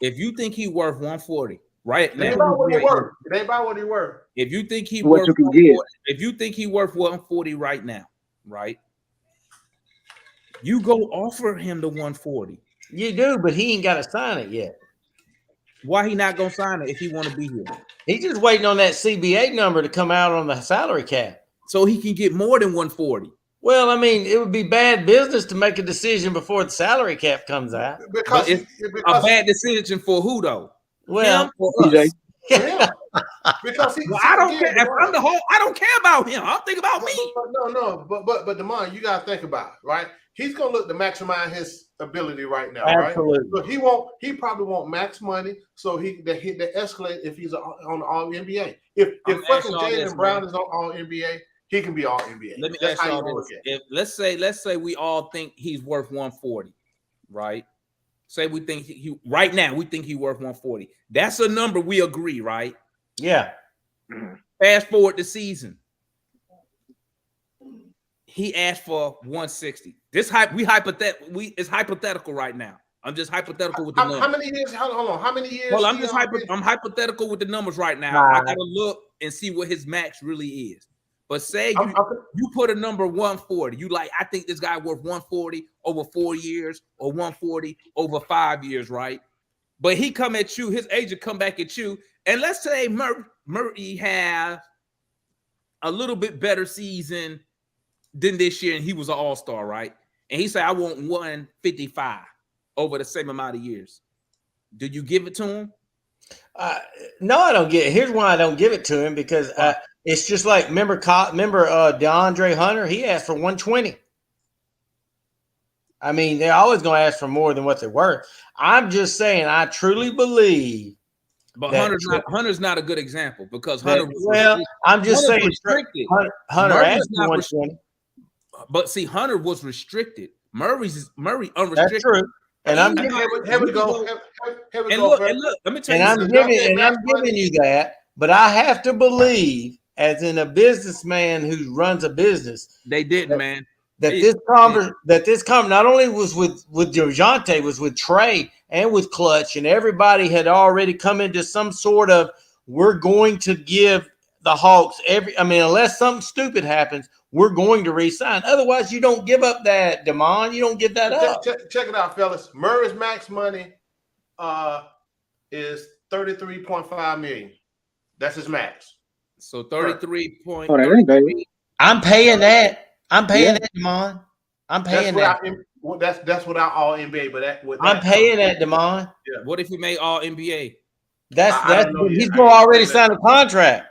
If you think he worth 140 right It ain't now, about what he worth. It ain't about what he worth. if you think he What worth you can 140, get. if you think he worth 140 right now, right? You go offer him the 140. You do, but he ain't got to sign it yet. Why he not gonna sign it if he want to be here? He's just waiting on that CBA number to come out on the salary cap. So he can get more than 140. Well, I mean, it would be bad business to make a decision before the salary cap comes out. Because, But A bad decision for who though? Well, Him or TJ. us? yeah. Because he, Well, I don't care. If I'm the whole, I don't care about him. I'm thinking about me. But Demond, you gotta think about it, right? He's gonna look to maximize his ability right now, absolutely. right? So he probably won't max money, so that escalate if he's on All NBA. If I'm fucking asking y'all this, Jaylen Brown man. is on All NBA, he can be All NBA. Let me That's ask how y'all you this. look at it. If let's say we all think he's worth 140, right? Say we think he right now we think he's worth 140. That's a number we agree, right? Yeah. Fast forward the season. He asked for 160. It's hypothetical right now. I'm just hypothetical with the numbers. How many years? Hold on. How many years? Well, I'm he just already- I'm hypothetical with the numbers right now. I Right. gotta look and see what his max really is. But say I'm- you put a number 140. You like, I think this guy worth 140 over 4 years or 140 over 5 years, right? But he come at you, his agent come back at you, and let's say Murray has a little bit better season than this year, and he was an all-star, right? And he said, I want 155 over the same amount of years. Do you give it to him? No, I don't get it. Here's why I don't give it to him because it's just like remember DeAndre Hunter. He asked for 120. I mean, they're always going to ask for more than what they're worth. I'm just saying, I truly believe. But That- Hunter's not a good example because Hunter was Well, I'm just saying, restricted. Hunter Murray's asked for not 120. But see, Hunter was restricted. Murray That's unrestricted. true. And I'm Here we go. Here we And go. look, Fred. and look, let me tell and you I'm something. giving you that, but I have to believe, as in a businessman who runs a business, They didn't, man. that Hey, this not only was with DeJounte, was with Trey and with Clutch, and everybody had already come into some sort of we're going to give the Hawks unless something stupid happens, we're going to re-sign. Otherwise, you don't give up that, Damon. You don't give that up. Check it out, fellas. Murray's max money is $33.5 million. That's his max. So 33 point. Oh, that ain't bad. I'm paying that. I'm paying Yeah. that, Damon. I'm That's paying that. that's without all NBA, but I'm paying that, Damon. What if he made all NBA? I don't know He's yet. going to already sign a contract.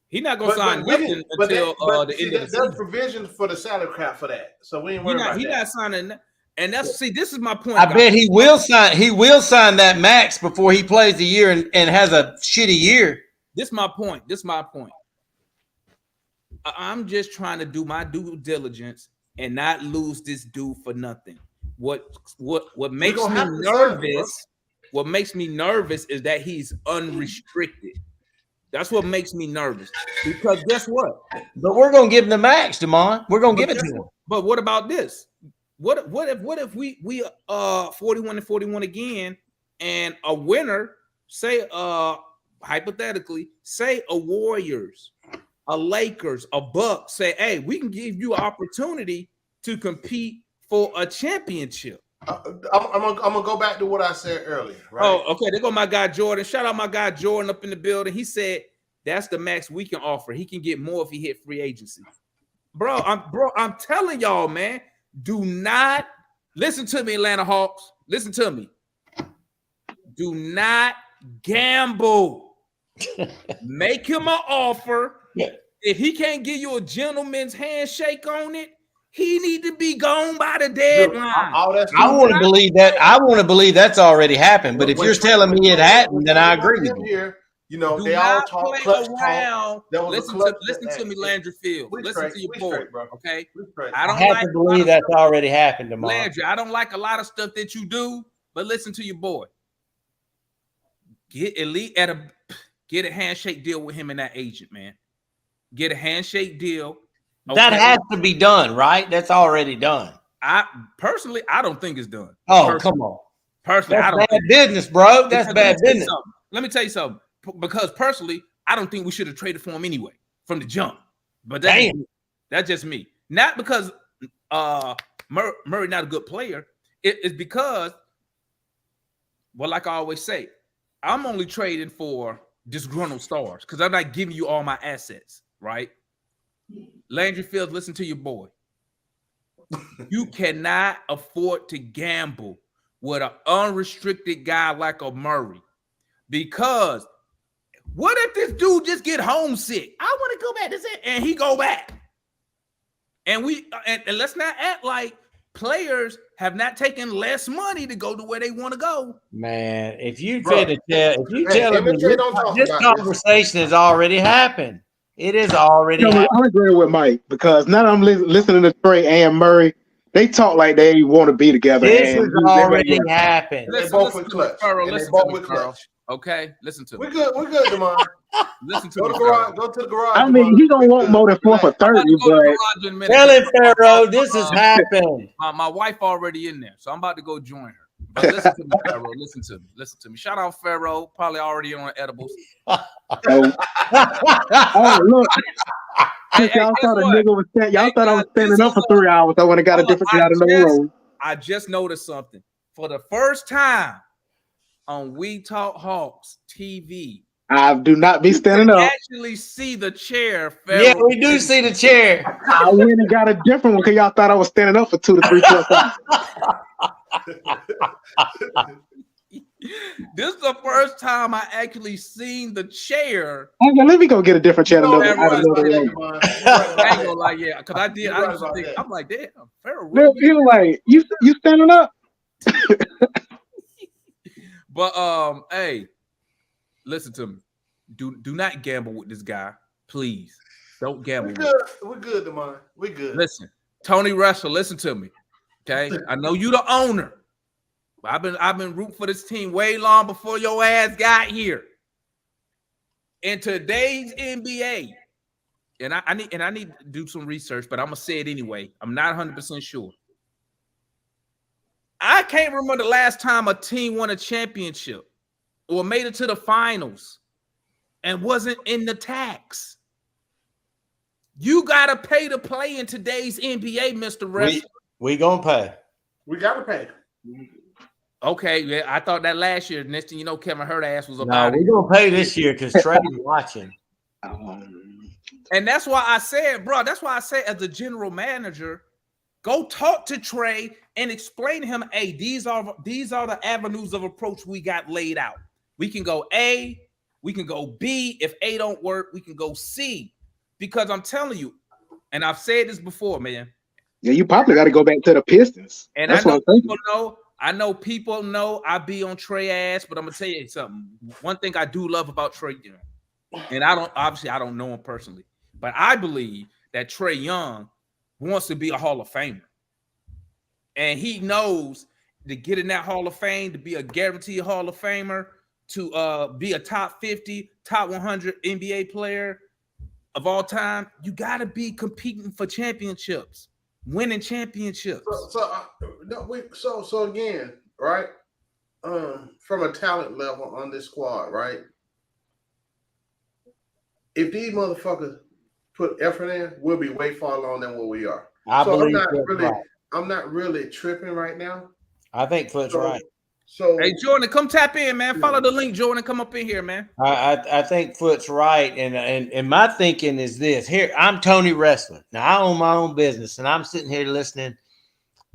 He's not gonna sign nothing until the end of the there's season. provision for the salary cap for that, so we ain't He's worried not, about he that. not signing, and that's this is my point. I guys. bet he will sign. He will sign that max before he plays the year and has a shitty year. This is my point. I'm just trying to do my due diligence and not lose this dude for nothing. What makes me have to sign him, nervous? What makes me nervous is that he's unrestricted. That's what makes me nervous. Because guess what? But we're going to give him the max, Damon. We're going to give it to him. But what about this? What if we 41 and 41 again, and a winner, say hypothetically, say a Warriors, a Lakers, a Bucks, say, hey, we can give you an opportunity to compete for a championship. I'm gonna go back to what I said earlier. Right? Oh, okay. There go my guy Jordan. Shout out my guy Jordan up in the building. He said that's the max we can offer. He can get more if he hit free agency. Bro, I'm telling y'all, man. Do not listen to me, Atlanta Hawks. Listen to me. Do not gamble. Make him an offer. Yeah. If he can't give you a gentleman's handshake on it, he need to be gone by the deadline. I want to believe that. I want to believe that's already happened. But if you're telling me it hadn't, then I agree with you. Here, you know, Do they all not talk play clutch around. talk. Listen to me, Landry Fields. Listen to your boy. Straight, bro. Okay, I I have to believe that's already happened, Damon. Landry, I don't like a lot of stuff that you do, but listen to your boy. Get a handshake deal with him and that agent, man. Get a handshake deal. That has to be done, right? That's already done. I don't think it's done. Oh, come on. Personally, That's I don't bad business, bro. That's bad business. Let me tell you something. Because personally, I don't think we should have traded for him anyway from the jump. But that's just me. Not because Murray not a good player. It's because, well, like I always say, I'm only trading for disgruntled stars because I'm not giving you all my assets, right? Landry Fields, listen to your boy. You cannot afford to gamble with an unrestricted guy like a Murray, because what if this dude just get homesick? I want to go back to that, and he go back. And let's not act like players have not taken less money to go to where they want to go. Man, if you Bro, tell me don't this conversation has already happened. It is already happened. I'm agreeing with Mike because now that I'm listening to Trey and Murray, they talk like they want to be together. This has already happened. They both with clutch. Listen to me, Carl. Okay, listen to me. We're good, Damon. Listen to Go me. to the garage. Go to the garage. I mean, he gonna want more than 4 for 30, but Tell him, Pharaoh, this has happened. My wife already in there, so I'm about to go join her. But listen to me, Pharaoh. Listen to me. Shout out Pharaoh, probably already on edibles. oh look. Y'all thought a nigga was thought I was standing up for 3 hours. I would have got a different shot in the road. I just noticed something. For the first time on We Talk Hawks TV, I do not be standing up. Actually see the chair. Pharaoh. Yeah, we do see the chair. I went and got a different one because y'all thought I was standing up for 2 to 3 plus hours. This is the first time I actually seen the chair. Okay, let me go get a different chair. No, I ain't gonna lie, yeah, because I did. I used to think, I'm like, damn, Pharaoh. Really? He was like, you standing up? But hey, listen to me. Do not gamble with this guy, please. Don't gamble. We're good, Damon. We're good. Listen, Tony Russell, listen to me. Okay, I know you the owner. But I've been rooting for this team way long before your ass got here. In today's NBA, and I need to do some research, but I'm gonna say it anyway. I'm not 100% sure. I can't remember the last time a team won a championship or made it to the finals and wasn't in the tax. You gotta pay to play in today's NBA, Mr. Wrestler. We gonna pay. We gotta pay. Okay, yeah, I thought that last year. Next thing you know, Kevin Hurt ass was No, about we it. gonna pay this year because Trey's watching. And that's why I said, bro, that's why I said as a general manager, go talk to Trey and explain to him, hey, these are the avenues of approach we got laid out. We can go A, we can go B. If A don't work, we can go C. Because I'm telling you, and I've said this before, man. Yeah, you probably got to go back to the Pistons. And That's I know what I'm thinking. people know I be on Trey ass, but I'm gonna tell you something. One thing I do love about Trey Young, and I don't know him personally, but I believe that Trey Young wants to be a Hall of Famer. And he knows to get in that Hall of Fame, to be a guaranteed Hall of Famer, to be a top 50, top 100 NBA player of all time, you got to be competing for championships, winning championships. So again, right? From a talent level on this squad, right? If these motherfuckers put effort in, we'll be way far along than where we are. I'm not really tripping right now. I think Foot's right. So hey, Jordan, come tap in, man. Follow the link, Jordan. Come up in here, man. I think Foot's right, and my thinking is this. Here, I'm Tony Wrestler. Now I own my own business, and I'm sitting here listening,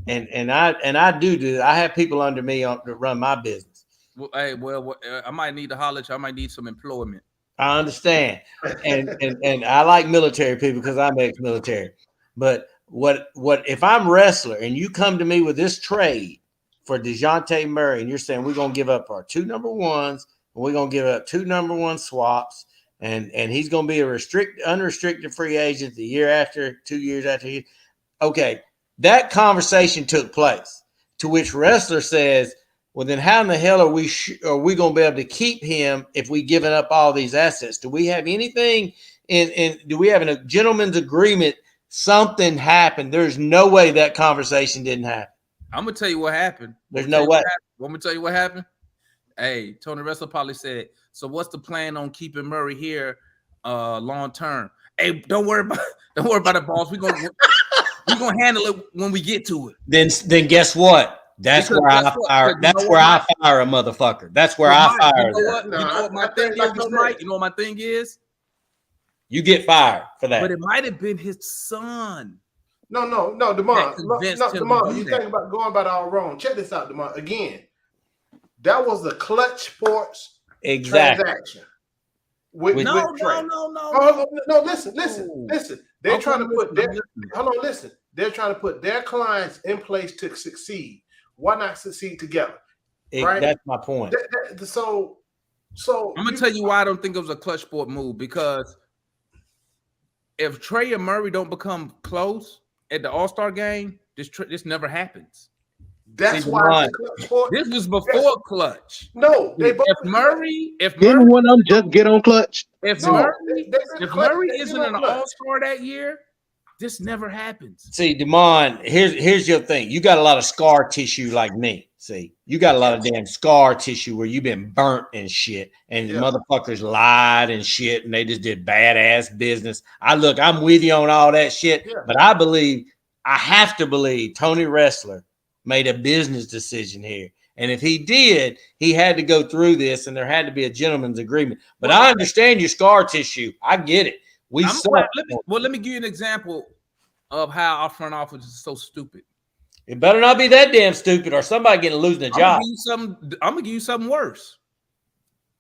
and I do. I have people under me to run my business. Well, hey, I might need to holler at you. I might need some employment. I understand, and I like military people because I'm ex-military. But what if I'm Wrestler and you come to me with this trade for DeJounte Murray, and you're saying we're gonna give up our 2 number ones, and we're gonna give up 2 number 1 swaps, and he's gonna be a unrestricted free agent the year after, 2 years after. Okay, that conversation took place. To which Wrestler says, well, then how in the hell are we going to be able to keep him if we given up all these assets? Do we have anything do we have a gentleman's agreement? Something happened. There's no way that conversation didn't happen. I'm going to tell you what happened. There's no way. Want me to tell you what happened? Hey, Tony Wrestler probably said, so what's the plan on keeping Murray here long term? Hey, don't worry about it, boss. We're gonna handle it when we get to it. Then guess what? That's where I fire a motherfucker. That's where I fire. You know what my thing is, though, Mike? You know what my thing is? You get fired for that. But it might have been his son. No, DeMond. DeMond, you think about going about it all wrong. Check this out, DeMond. Again, that was the Clutch Sports transaction. No. Listen. They're trying to put They're trying to put their clients in place to succeed. Why not succeed together? Right? That's my point. So I'm gonna tell you why I don't think it was a Clutch Sport move, because if Trey and Murray don't become close at the All-Star game, this never happens. That's why this was before Clutch. No, if Murray didn't one of them just get on Clutch? If Murray isn't an All-Star that year, this never happens. See, DeMond, here's your thing. You got a lot of scar tissue like me. See, you got a lot of damn scar tissue where you've been burnt and shit, and motherfuckers lied and shit, and they just did badass business. I'm with you on all that shit, but I have to believe Tony Wrestler made a business decision here. And if he did, he had to go through this, and there had to be a gentleman's agreement. But I understand your scar tissue. I get it. Let me give you an example of how our front office is so stupid. It better not be that damn stupid, or somebody losing a job. I'm gonna give you something worse.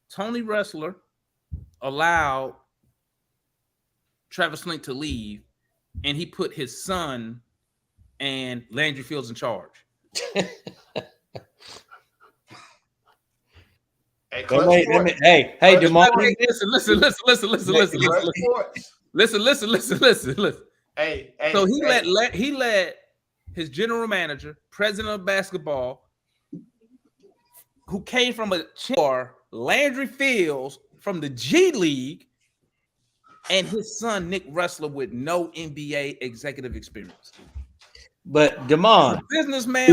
Tony Wrestler allowed Travis Link to leave, and he put his son and Landry Fields in charge. Hey, DeMond. Listen. So he let his general manager, president of basketball, who came from Landry Fields from the G League, and his son Nick Wrestler with no NBA executive experience. But DeMond, businessman,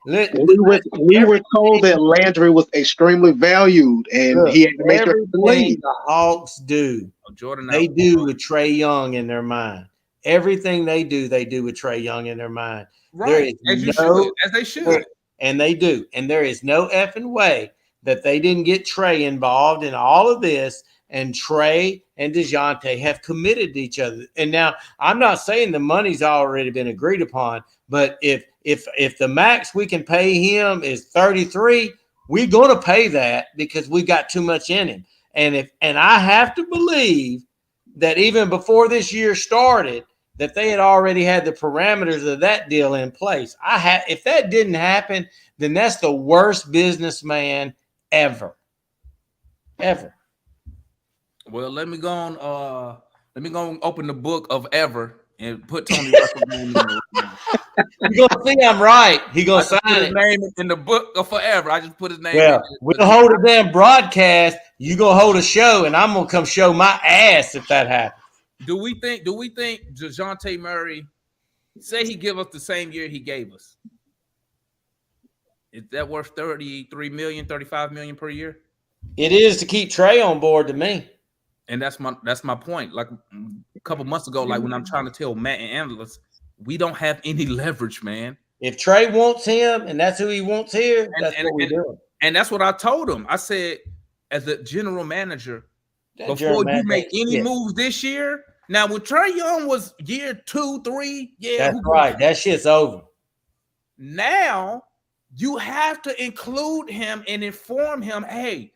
We were told that Landry was extremely valued, and he had to make sure to everything leave. the Hawks do, Jordan, they do with Trae Young in their mind. Everything they do with Trae Young in their mind. right? As you should, as they should. And they do. And there is no effing way that they didn't get Trae involved in all of this. And Trae and DeJounte have committed to each other. And now I'm not saying the money's already been agreed upon, but if the max we can pay him is 33, we're going to pay that because we got too much in him. And I have to believe that even before this year started, that they had already had the parameters of that deal in place. If that didn't happen, then that's the worst businessman ever. Ever. Well, let me go on. Let me go and open the book of Ever and put Tony Russell's name in there. You're gonna see I'm right. He gonna sign his it. name in the book of Forever. I just put his name. Well, in we'll hold a damn broadcast. You gonna hold a show, and I'm gonna come show my ass if that happens. Do we think DeJounte Murray, say he give us the same year he gave us? Is that worth 33 million, 35 million per year? It is to keep Trae on board to me. And that's my point. Like a couple months ago, like when I'm trying to tell Matt and analysts, we don't have any leverage, man. If Trae wants him and that's who he wants here, that's what we're doing. And that's what I told him. I said, as a general manager, before you make any moves this year. Now, when Trae Young was year 2, 3, that's right. That shit's over. Now you have to include him and inform him. Hey,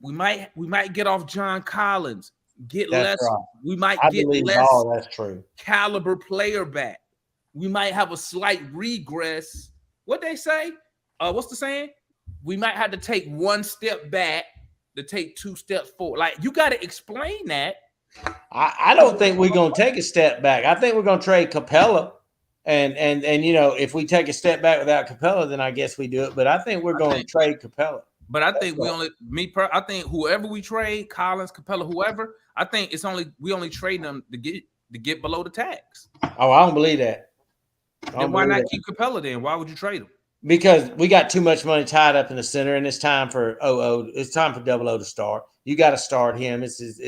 we might get off John Collins, get less. Right. We might get less. Oh, that's true. Caliber player back. We might have a slight regress. What they say? What's the saying? We might have to take one step back to take 2 steps forward. Like you got to explain that. I don't think we're gonna take a step back. I think we're gonna trade Capella, and you know, if we take a step back without Capella, then I guess we do it. But I think we're going to trade Capella. But I think I think whoever we trade, Collins, Capella, whoever, I think we only trade them to get below the tax. Oh, I don't believe that. Then why not keep Capella then? Why would you trade him? Because we got too much money tied up in the center, and it's time for it's time for Double O to start. You got to start him. It's his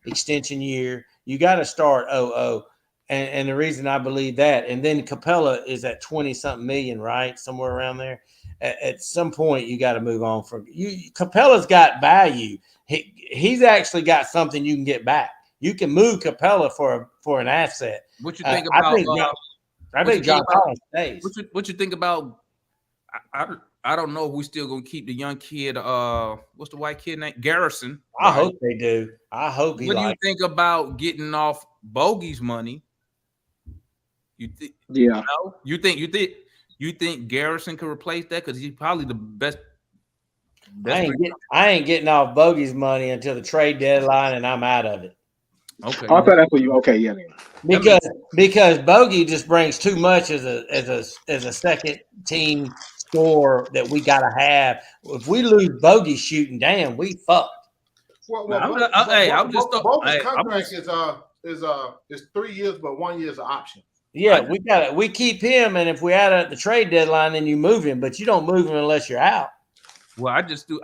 extension year. You got to start and the reason I believe that, and then Capella is at 20-something million, right? Somewhere around there. At some point, you got to move on from you. Capella's got value. He's actually got something you can get back. You can move Capella for an asset. What you think about? I think John Collins stays. What you think about? I don't know if we still gonna keep the young kid. What's the white kid name? Garrison. I hope they do. I hope he. What do you think about getting off Bogey's money? Yeah. You think Garrison could replace that because he's probably the best. I ain't getting off Bogey's money until the trade deadline, and I'm out of it. Okay. I thought that's what you. Okay, yeah. Because Bogey just brings too much as a second team score that we gotta have. If we lose Bogey shooting, damn, we fucked. Bogey's contract is 3 years, but 1 year is an option. Yeah, we keep him, and if we add at the trade deadline, then you move him, but you don't move him unless you're out. Well, I just do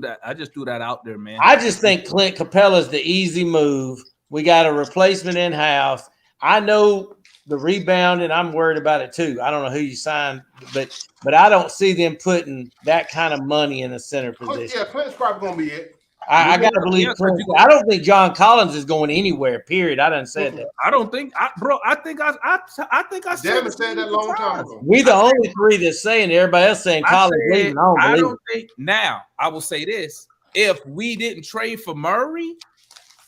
that out there, man. I just think Clint Capella's the easy move. We got a replacement in house. I know the rebound, and I'm worried about it too. I don't know who you signed, but I don't see them putting that kind of money in the center position. Yeah, Clint's probably gonna be it. I gotta believe Clint. I don't think John Collins is going anywhere. Period. I done said that. I don't think, I think I said We the only three that's saying. Everybody else saying Collins leaving. I don't think. Now I will say this: if we didn't trade for Murray,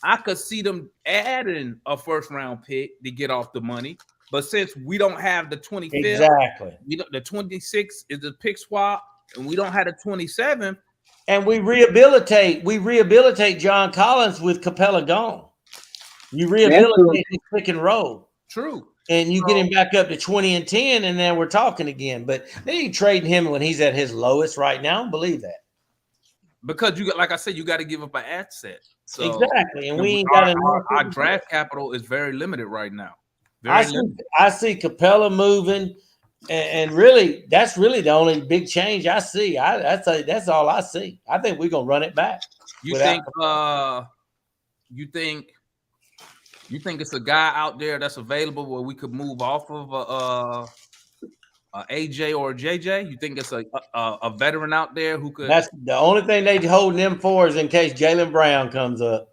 I could see them adding a first round pick to get off the money. But since we don't have the 25th, exactly, the 26 is the pick swap, and we don't have the 27th. And we rehabilitate John Collins with Capella gone. You rehabilitate his pick and roll. True. And you get him back up to 20 and 10, and then we're talking again. But they ain't trading him when he's at his lowest right now. I don't believe that. Because like I said, you got to give up an asset. So exactly. And we ain't got enough. Our draft capital is very limited right now. I see Capella moving. And really, that's really the only big change I see. That's all I see. I think we're gonna run it back. You think it's a guy out there that's available where we could move off of AJ or JJ? You think it's a veteran out there who could? That's the only thing they holding them for is in case Jaylen Brown comes up.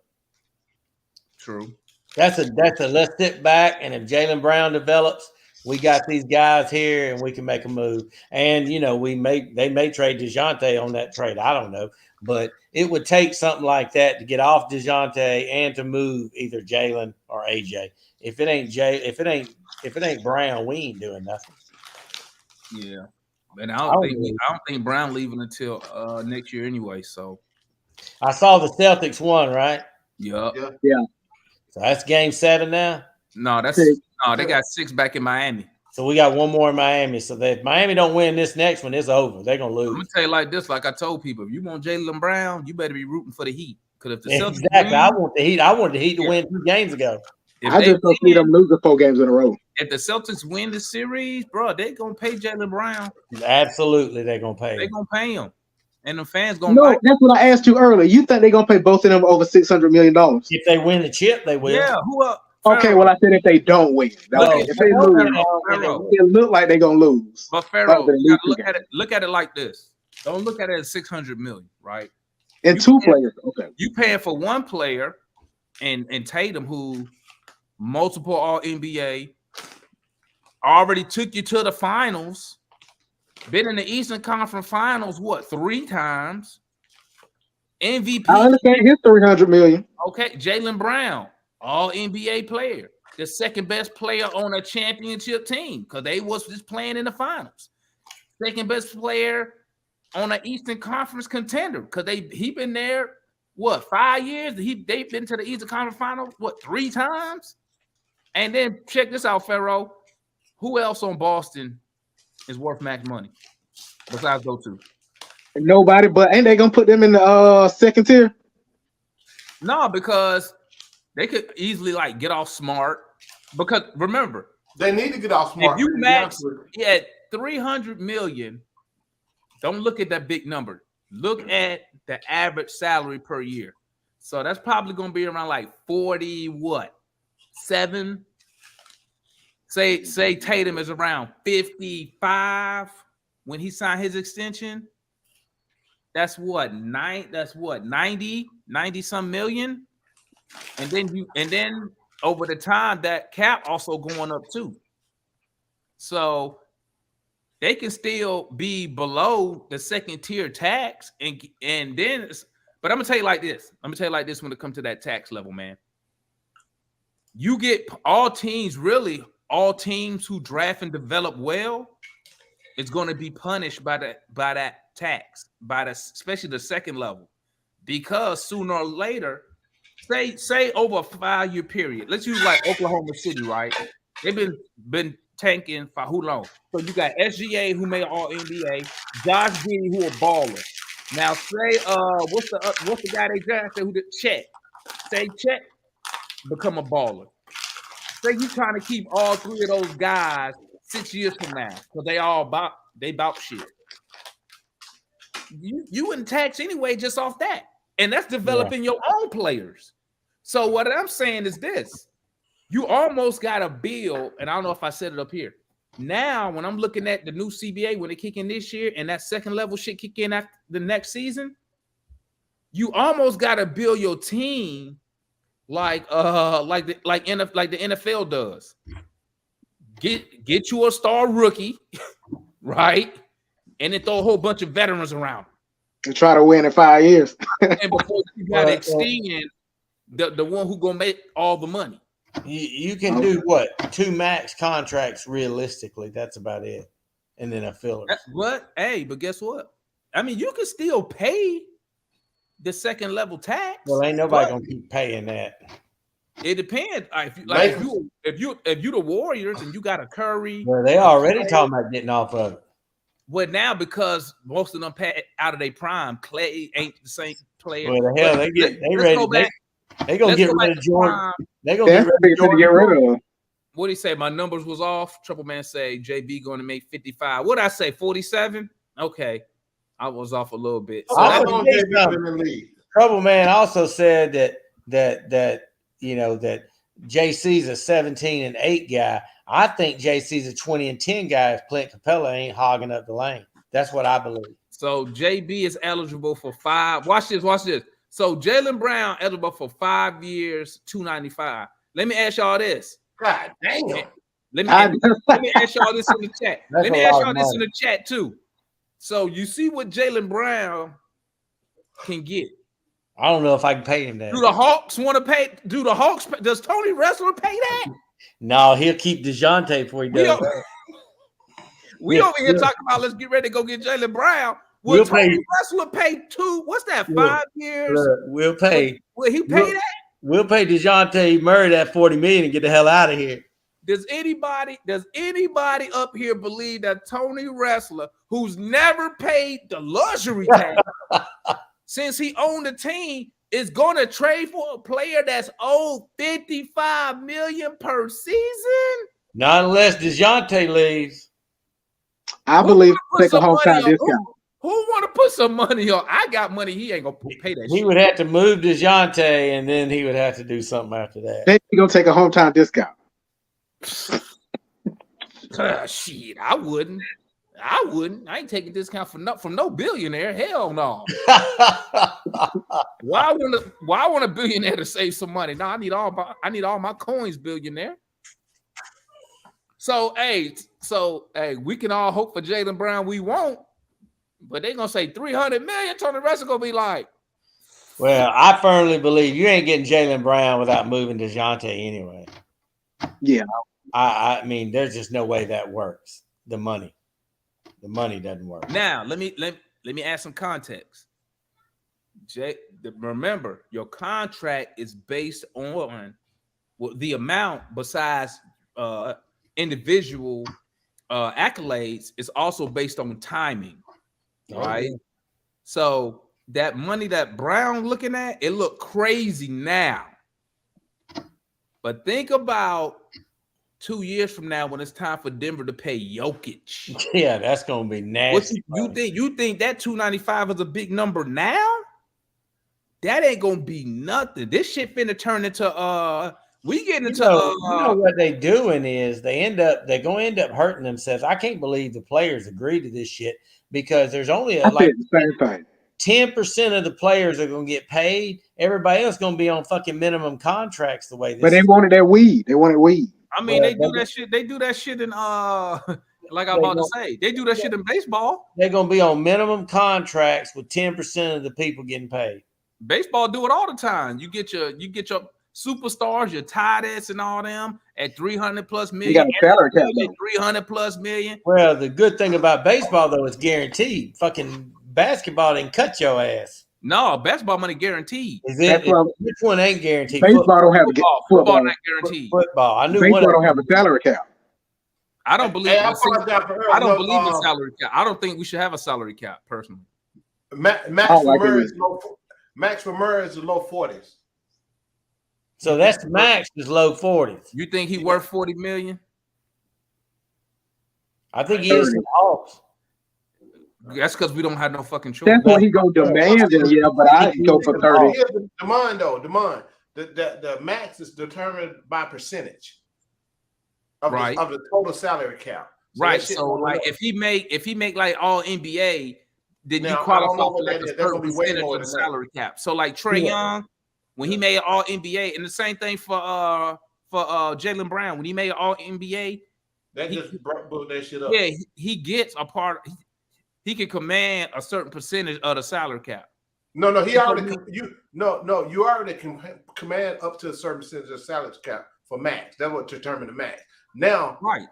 True. That's a let's sit back, and if Jaylen Brown develops, we got these guys here and we can make a move. And you know, they may trade DeJounte on that trade. I don't know, but it would take something like that to get off DeJounte and to move either Jaylen or AJ. If it ain't Brown, we ain't doing nothing. Yeah, and I don't think Brown leaving until next year anyway. So I saw the Celtics won, right? Yeah. So that's game 7 now. No, they got 6 back in Miami. So we got one more in Miami. So if Miami don't win this next one, it's over. They're gonna lose. I'm gonna tell you like this, like I told people, if you want Jaylen Brown, you better be rooting for the Heat. Because if the Celtics exactly, I want the Heat. I wanted the Heat to win 2 games ago. I just don't see them losing 4 games in a row. If the Celtics win the series, bro, they're gonna pay Jaylen Brown. Absolutely, they're gonna pay. They're gonna pay him, and the fans gonna. No, that's what I asked you earlier. You think they're gonna pay both of them over $600 million? If they win the chip, they will. Yeah. Who else? Okay, well, I said if they don't win. Okay, if they lose, it look like they're gonna lose. But Pharaoh, you gotta look at it like this. Don't look at it as $600 million, right? And 2 players. Okay. You paying for one player, and Tatum, who multiple All NBA, already took you to the finals, been in the Eastern Conference Finals, 3 times? MVP. I understand his $300 million. Okay, Jaylen Brown, All NBA player, the second best player on a championship team because they was just playing in the finals. Second best player on an Eastern Conference contender because he been there 5 years? They've been to the Eastern Conference Finals 3 times? And then check this out, Pharaoh. Who else on Boston is worth max money besides those 2? Nobody, but ain't they gonna put them in the second tier? No, because they could easily get off smart. Because remember, they need to get off smart. If you max at $300 million, don't look at that big number. Look at the average salary per year. So that's probably gonna be around 47. Say Tatum is around 55 when he signed his extension. That's 90 some million. And then over the time that cap also going up too. So they can still be below the second tier tax but I'm gonna tell you like this. When it comes to that tax level, man. You get all teams who draft and develop well, is going to be punished by that tax, especially the second level, because sooner or later, say over a 5-year period. Let's use Oklahoma City, right? They've been tanking for how long? So you got SGA who made All NBA, Josh Giddey who a baller. Now say what's the guy they drafted who did Chet? Say Chet become a baller. Say you trying to keep all 3 of those guys 6 years from now because they about shit. You wouldn't tax anyway just off that, and that's developing your own players. So what I'm saying is this: you almost got a bill, and I don't know if I said it up here. Now, when I'm looking at the new CBA when it kick in this year, and that second level shit kick in after the next season, you almost got to build your team like the NFL does. Get you a star rookie, right? And then throw a whole bunch of veterans around and try to win in 5 years. And before you got to extend the one who gonna make all the money. You can do what? 2 max contracts realistically. That's about it. And then a filler. But guess what? I mean, you can still pay the second level tax. Well, ain't nobody gonna keep paying that. It depends. If you the Warriors and you got a Curry, well, they already talking about getting off of it. Well, now because most of them out of their prime, Clay ain't the same player. Well, the hell, they ready. They gonna get rid of Jordan. They gonna get rid of Jordan. What did he say? My numbers was off. Trouble Man say JB going to make 55. What did I say? 47? Okay. I was off a little bit. So How that long was, JB been in the league? Trouble Man also said that you know that JC's a 17-8 guy. I think JC's a 20-10 guy if Clint Capella ain't hogging up the lane. That's what I believe. so JB is eligible for 5. Watch this. So Jaylen Brown eligible for 5 years, 295. Let me ask y'all this. God damn. Let me ask y'all this in the chat. That's Let me a ask lot y'all of this in money. the chat too. So you see what Jaylen Brown can get. I don't know if I can pay him that. Do the Hawks want to pay? Do the Hawks? Does Tony Wrestler pay that? No, he'll keep DeJounte before he We, does. o- we Yeah, over here yeah. talking about let's get ready to go get Jaylen Brown. Will We'll Tony pay- Wrestler pay 2? What's that? Look, 5 years? Look, we'll pay Will he pay look. that? We'll pay DeJounte Murray that $40 million and get the hell out of here. Does anybody up here believe that Tony Wrestler, who's never paid the luxury tax since he owned the team, is going to trade for a player that's owed $55 million per season? Not unless DeJounte leaves. I Who believe wanna take put a some hometown money on- discount. Who want to put some money on? I got money. He ain't gonna pay that He shit. would have to move DeJounte, and then he would have to do something after that. Then you gonna take a hometown discount. Shit, I wouldn't. I ain't taking discount from no billionaire. Hell no. Why I want a billionaire to save some money? No, I need all my coins, billionaire. So hey, we can all hope for Jaylen Brown. We won't, but they're gonna say 300 million. Tony Wrestler gonna be like, Well, I firmly believe you ain't getting Jaylen Brown without moving DeJounte anyway. Yeah. I mean, there's just no way that works. The money doesn't work. now let me add some context. Remember, your contract is based on the amount besides individual accolades is also based on timing, right? So that money that Brown looking at, it look crazy now, but think about 2 years from now when it's time for Denver to pay Jokic. Yeah, that's gonna be nasty. You think that 295 is a big number now? That ain't gonna be nothing. This shit finna turn into we getting into you know what they doing is they're gonna end up hurting themselves. I can't believe the players agree to this shit because there's only I said the same thing. 10% of the players are gonna get paid. Everybody else gonna be on fucking minimum contracts the way this But they is. wanted that weed. They wanted weed. I mean, Well, they do that shit. They do that shit in like I'm about to say, they do that shit in baseball. They're gonna be on minimum contracts with 10% of the people getting paid. Baseball do it all the time. You get your superstars, your tight ends and all them at 300 plus You million. got a salary cap though. 300 plus million. Well, the good thing about baseball though, it's guaranteed. Fucking basketball didn't cut your ass. No, basketball money guaranteed. Is That's it? why Which one ain't guaranteed? Baseball don't have a Football football. not guaranteed. Football. I knew Baseball one. don't have a salary cap. I don't believe. Hey, I apologize for her. I don't Look, believe in salary cap. I don't think we should have a salary cap personally. Max don't like Vermeer it is Max Vermeer is the low 40s. So that's the max is low 40s. You think he worth 40 million? I think he is in the Hawks. That's because we don't have no fucking choice. That's what he gonna demand. Yeah, but I go for 30. Here's the demand though. Demand. The max is determined by percentage of, Right. of the total salary cap. Right. that shit So don't like go up. if he make like all NBA, then Now, you I don't qualify know for what like that a is. That's certain gonna be way percentage more of the than that. salary cap. So like Trae Young, when he made all NBA, and the same thing for Jaylen Brown when he made all NBA, That just blew that shit up. yeah, he gets a part. He can command a certain percentage of the salary cap. No, he already you already can command up to a certain percentage of salary cap for max. That's what determines the max. Now Right.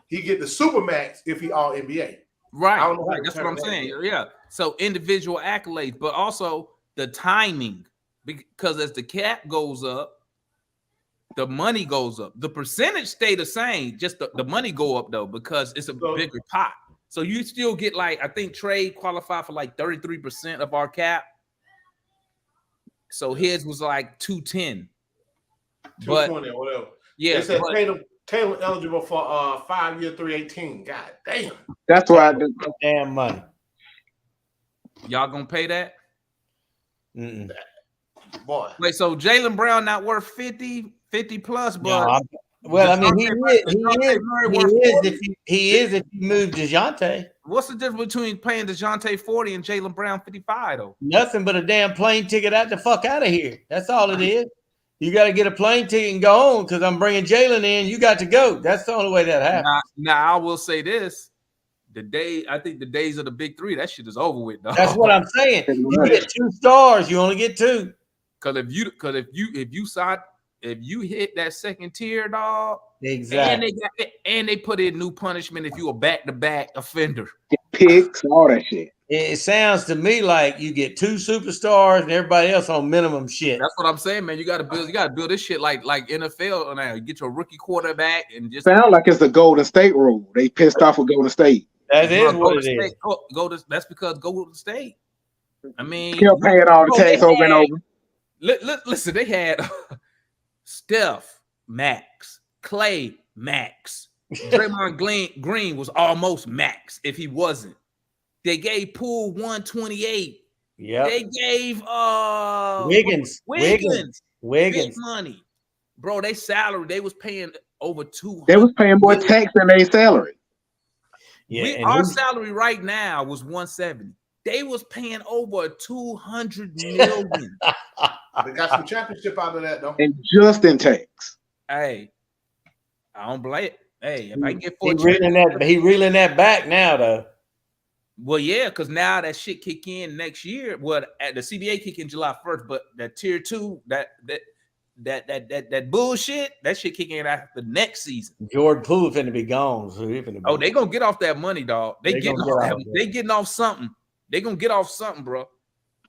he get the super max if he all NBA. Right. I don't know how to That's what I'm determine that saying. yet. Yeah. So individual accolades, but also the timing, because as the cap goes up, the money goes up. The percentage stay the same, just the money go up though, because it's a bigger pot. So you still get like, I think Trade qualified for like 33% of our cap. So his was like 210. But 220 or whatever. yeah, They said but- Tatum Taylor eligible for 5-year, 318. God damn. That's why I do. Damn money. Y'all gonna pay that? Mm-mm. Boy. Wait, so Jaylen Brown not worth 50 plus, No, but well, I mean, he is if you move DeJounte. what's the difference between paying DeJounte 40 and Jaylen Brown 55 though? Nothing but a damn plane ticket out the fuck out of here. That's all it is. You got to get a plane ticket and go on because I'm bringing Jaylen in. You got to go. That's the only way that happens. Now I will say this. I think the days of the big three, that shit is over with, dog. That's what I'm saying. You get 2 stars, you only get 2. Because if you hit that second tier, dog, Exactly. and they put in new punishment if you a back-to-back offender. Picks, all that shit. It sounds to me like you get 2 superstars and everybody else on minimum shit. That's what I'm saying, man. You gotta build this shit like NFL now. You get your rookie quarterback and just Sound like it's the Golden State rule. They pissed off with Golden State. That is what it is. That's because Golden State. I mean, Kept paying all the tax over and over. Listen, they had Steph max, Clay max, Draymond Green was almost max if he wasn't. They gave Poole 128. Yeah. They gave Wiggins big money, bro. They salary they was paying over 200. They was paying more tax than their salary. Yeah, Our salary right now was 170. They was paying over 200 million. They got some championship out of that though. And just in tax. Hey, I don't blame it. Hey, if I get he reeling that back now though. Well, yeah, because now that shit kick in next year. Well, at the CBA kick in July 1st, but that tier 2, that bullshit, that shit kick in after the next season. Jordan Poole finna be gone. So he finna be they gonna get off that money, dog. They getting off something. They gonna get off something, bro.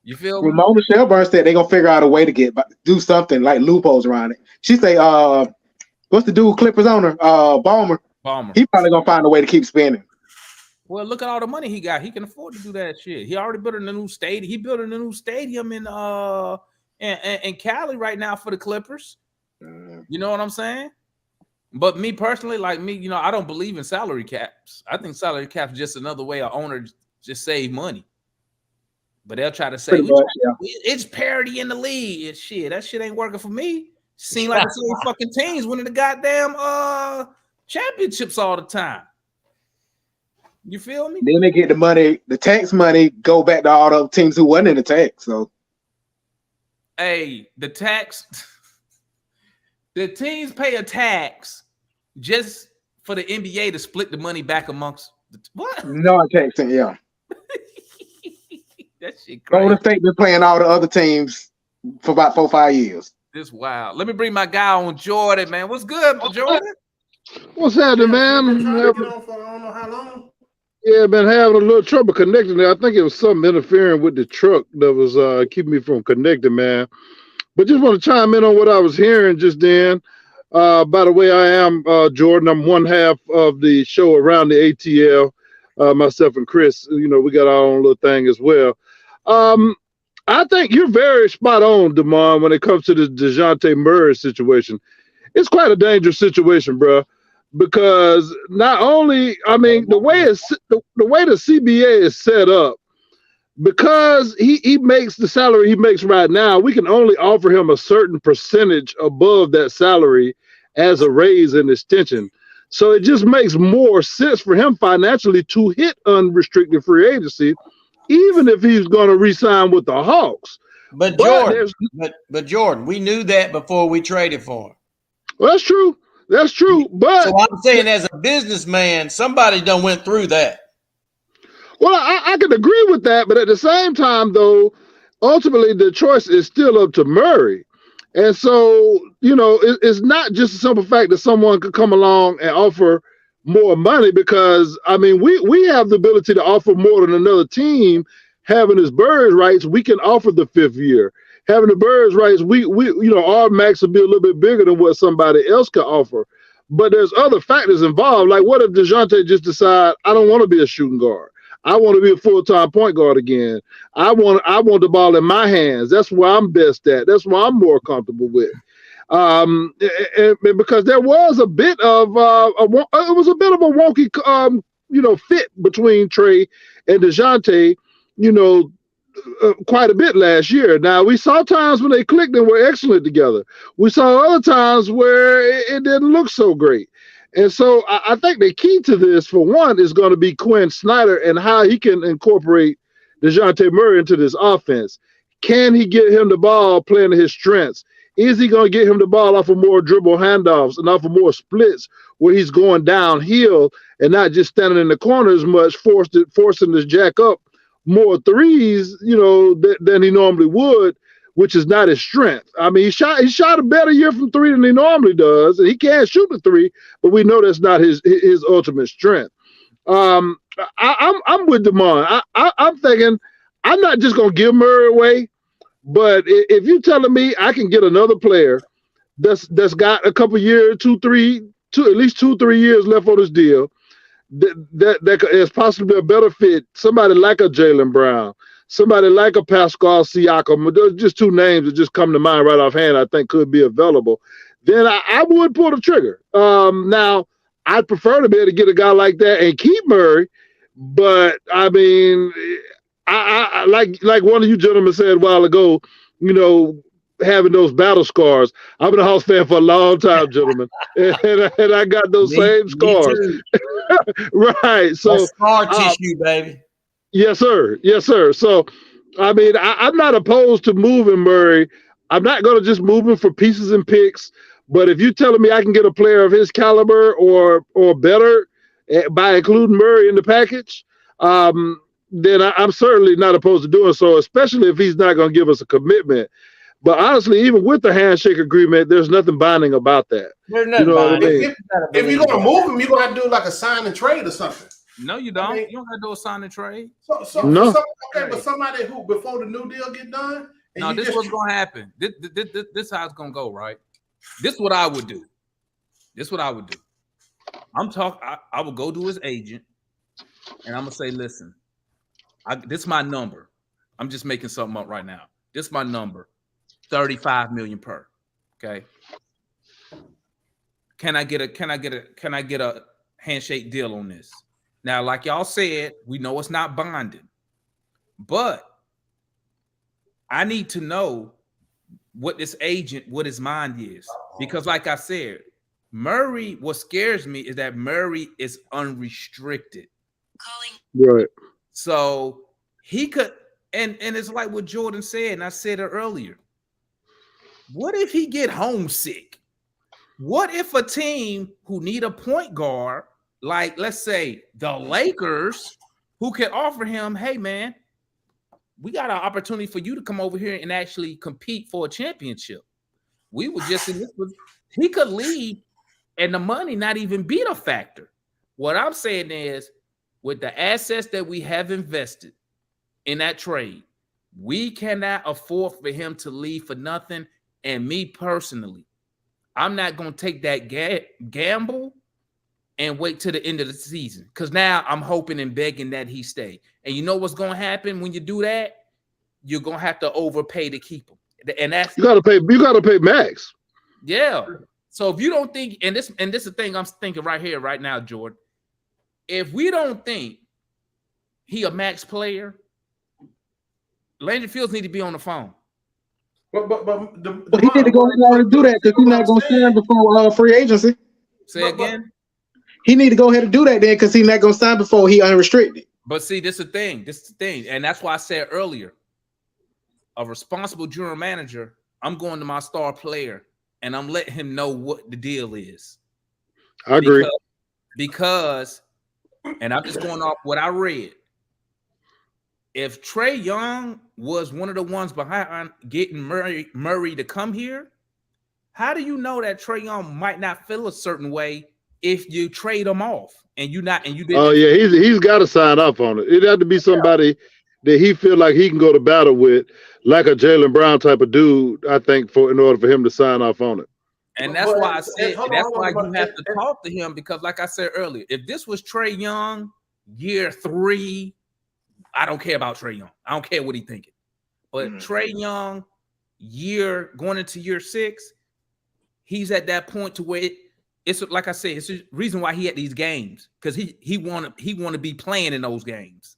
You feel me? Ramona Shelburne said they're gonna figure out a way to do something like loopholes around it. She say, what's the dude Clippers owner? Ballmer. He probably gonna find a way to keep spending. Well, look at all the money he got. He can afford to do that shit. He already built a new stadium. He built a new stadium in Cali right now for the Clippers. You know what I'm saying? But me personally, like me, I don't believe in salary caps. I think salary caps is just another way an owner just save money. But they'll try to say it's parity in the league. It's shit. That shit ain't working for me. Seem like the same fucking teams winning the goddamn championships all the time. You feel me? Then they get the money, the tax money, go back to all the teams who wasn't in the tax. So, hey, the tax, the teams pay a tax just for the NBA to split the money back amongst what? No taxing, yeah. That shit crazy. Golden State been playing all the other teams for about 4 or 5 years. This wild. Let me bring my guy on, Jordan, man. What's good, Jordan? What's happening, man? I don't know how long. Yeah, been having a little trouble connecting there. I think it was something interfering with the truck that was keeping me from connecting, man. But just want to chime in on what I was hearing just then. By the way, I am Jordan. I'm one half of the show Around the ATL. Myself and Chris, we got our own little thing as well. I think you're very spot on, Damon, when it comes to the DeJounte Murray situation. It's quite a dangerous situation, bro. Because not only, the way the CBA is set up, because he makes the salary he makes right now, we can only offer him a certain percentage above that salary as a raise and extension. So it just makes more sense for him financially to hit unrestricted free agency, even if he's going to re-sign with the Hawks. But Jordan, we knew that before we traded for him. Well, that's true. That's true. But so I'm saying, as a businessman, somebody done went through that. Well, I can agree with that, but at the same time, though, ultimately the choice is still up to Murray. And so, it's not just a simple fact that someone could come along and offer more money, because we have the ability to offer more than another team. Having his bird rights, we can offer the 5th year. Having the birds rights, we our max will be a little bit bigger than what somebody else can offer. But there's other factors involved. Like, what if DeJounte just decide, I don't want to be a shooting guard. I want to be a full-time point guard again. I want the ball in my hands. That's where I'm best at. That's where I'm more comfortable with. Because there was a bit of it was a bit of a wonky fit between Trey and DeJounte, quite a bit last year. Now we saw times when they clicked and were excellent together. We saw other times where it didn't look so great. And so I think the key to this, for one, is going to be Quinn Snyder and how he can incorporate DeJounte Murray into this offense. Can he get him the ball playing to his strengths? Is he going to get him the ball off of more dribble handoffs and off of more splits where he's going downhill and not just standing in the corner as much, forcing this jack up more threes, than he normally would, which is not his strength. I mean, he shot a better year from three than he normally does, and he can't shoot the three, but we know that's not his ultimate strength. I'm with Damon. I'm thinking I'm not just going to give Murray away, but if you're telling me I can get another player that's got a couple years, at least 2-3 years left on his deal, that is possibly a better fit, somebody like a Jaylen Brown, somebody like a Pascal Siakam, there's just two names that just come to mind right offhand I think could be available, then I would pull the trigger. Now, I'd prefer to be able to get a guy like that and keep Murray, but I mean, I like one of you gentlemen said a while ago, having those battle scars. I've been a Hawks fan for a long time, gentlemen, and I got those same scars. Right. So that's scar tissue, baby. Yes, sir. Yes, sir. So, I mean, I'm not opposed to moving Murray. I'm not going to just move him for pieces and picks. But if you're telling me I can get a player of his caliber or better by including Murray in the package, then I'm certainly not opposed to doing so, especially if he's not going to give us a commitment. But honestly, even with the handshake agreement, there's nothing binding about that. There's nothing binding. If you're going to move him, you're going to have to do like a sign and trade or something. No, you don't. You don't have to do a sign and trade. No. But somebody who, before the new deal get done. No, this is what's going to happen. This how it's going to go, right? This is what I would do. I would go to his agent, and I'm going to say, listen, this is my number. I'm just making something up right now. This is my number. 35 million per. Okay. Can I get a handshake deal on this? Now, like y'all said, we know it's not bonding, but I need to know what his mind is. Because like I said, Murray, what scares me is that Murray is unrestricted. Right. So he could, and it's like what Jordan said, and I said it earlier. What if he get homesick? What if a team who need a point guard, like let's say the Lakers, who can offer him, hey man, we got an opportunity for you to come over here and actually compete for a championship. We were just in this, he could leave and the money not even be the factor. What I'm saying is, with the assets that we have invested in that trade, we cannot afford for him to leave for nothing. And me personally, I'm not going to take that gamble and wait till the end of the season, because now I'm hoping and begging that he stay. And you know what's going to happen when you do that? You're going to have to overpay to keep him. And that's you got to pay max. Yeah. So if you don't think, and this is the thing I'm thinking right here, right now, Jordan, if we don't think he a max player, Landry Fields need to be on the phone. But he need to go ahead and do that because he's not going to sign before free agency. Say again. He need to go ahead and do that then because he's not going to sign before he unrestricted. But see, this is the thing, and that's why I said earlier, a responsible general manager, I'm going to my star player and I'm letting him know what the deal is. I agree. Because and I'm just going off what I read. If Trae Young was one of the ones behind getting Murray to come here, how do you know that Trae Young might not feel a certain way if you trade him off and you didn't? Oh yeah, he's got to sign up on it. It'd have to be somebody that he feel like he can go to battle with, like a Jaylen Brown type of dude. I think in order for him to sign off on it. And that's why I said that's why you have to talk to him, because like I said earlier, if this was Trae Young year 3. I don't care about Trae Young. I don't care what he's thinking. But Trae Young, going into year 6, he's at that point to where it's like I said, it's the reason why he had these games, because he want to be playing in those games.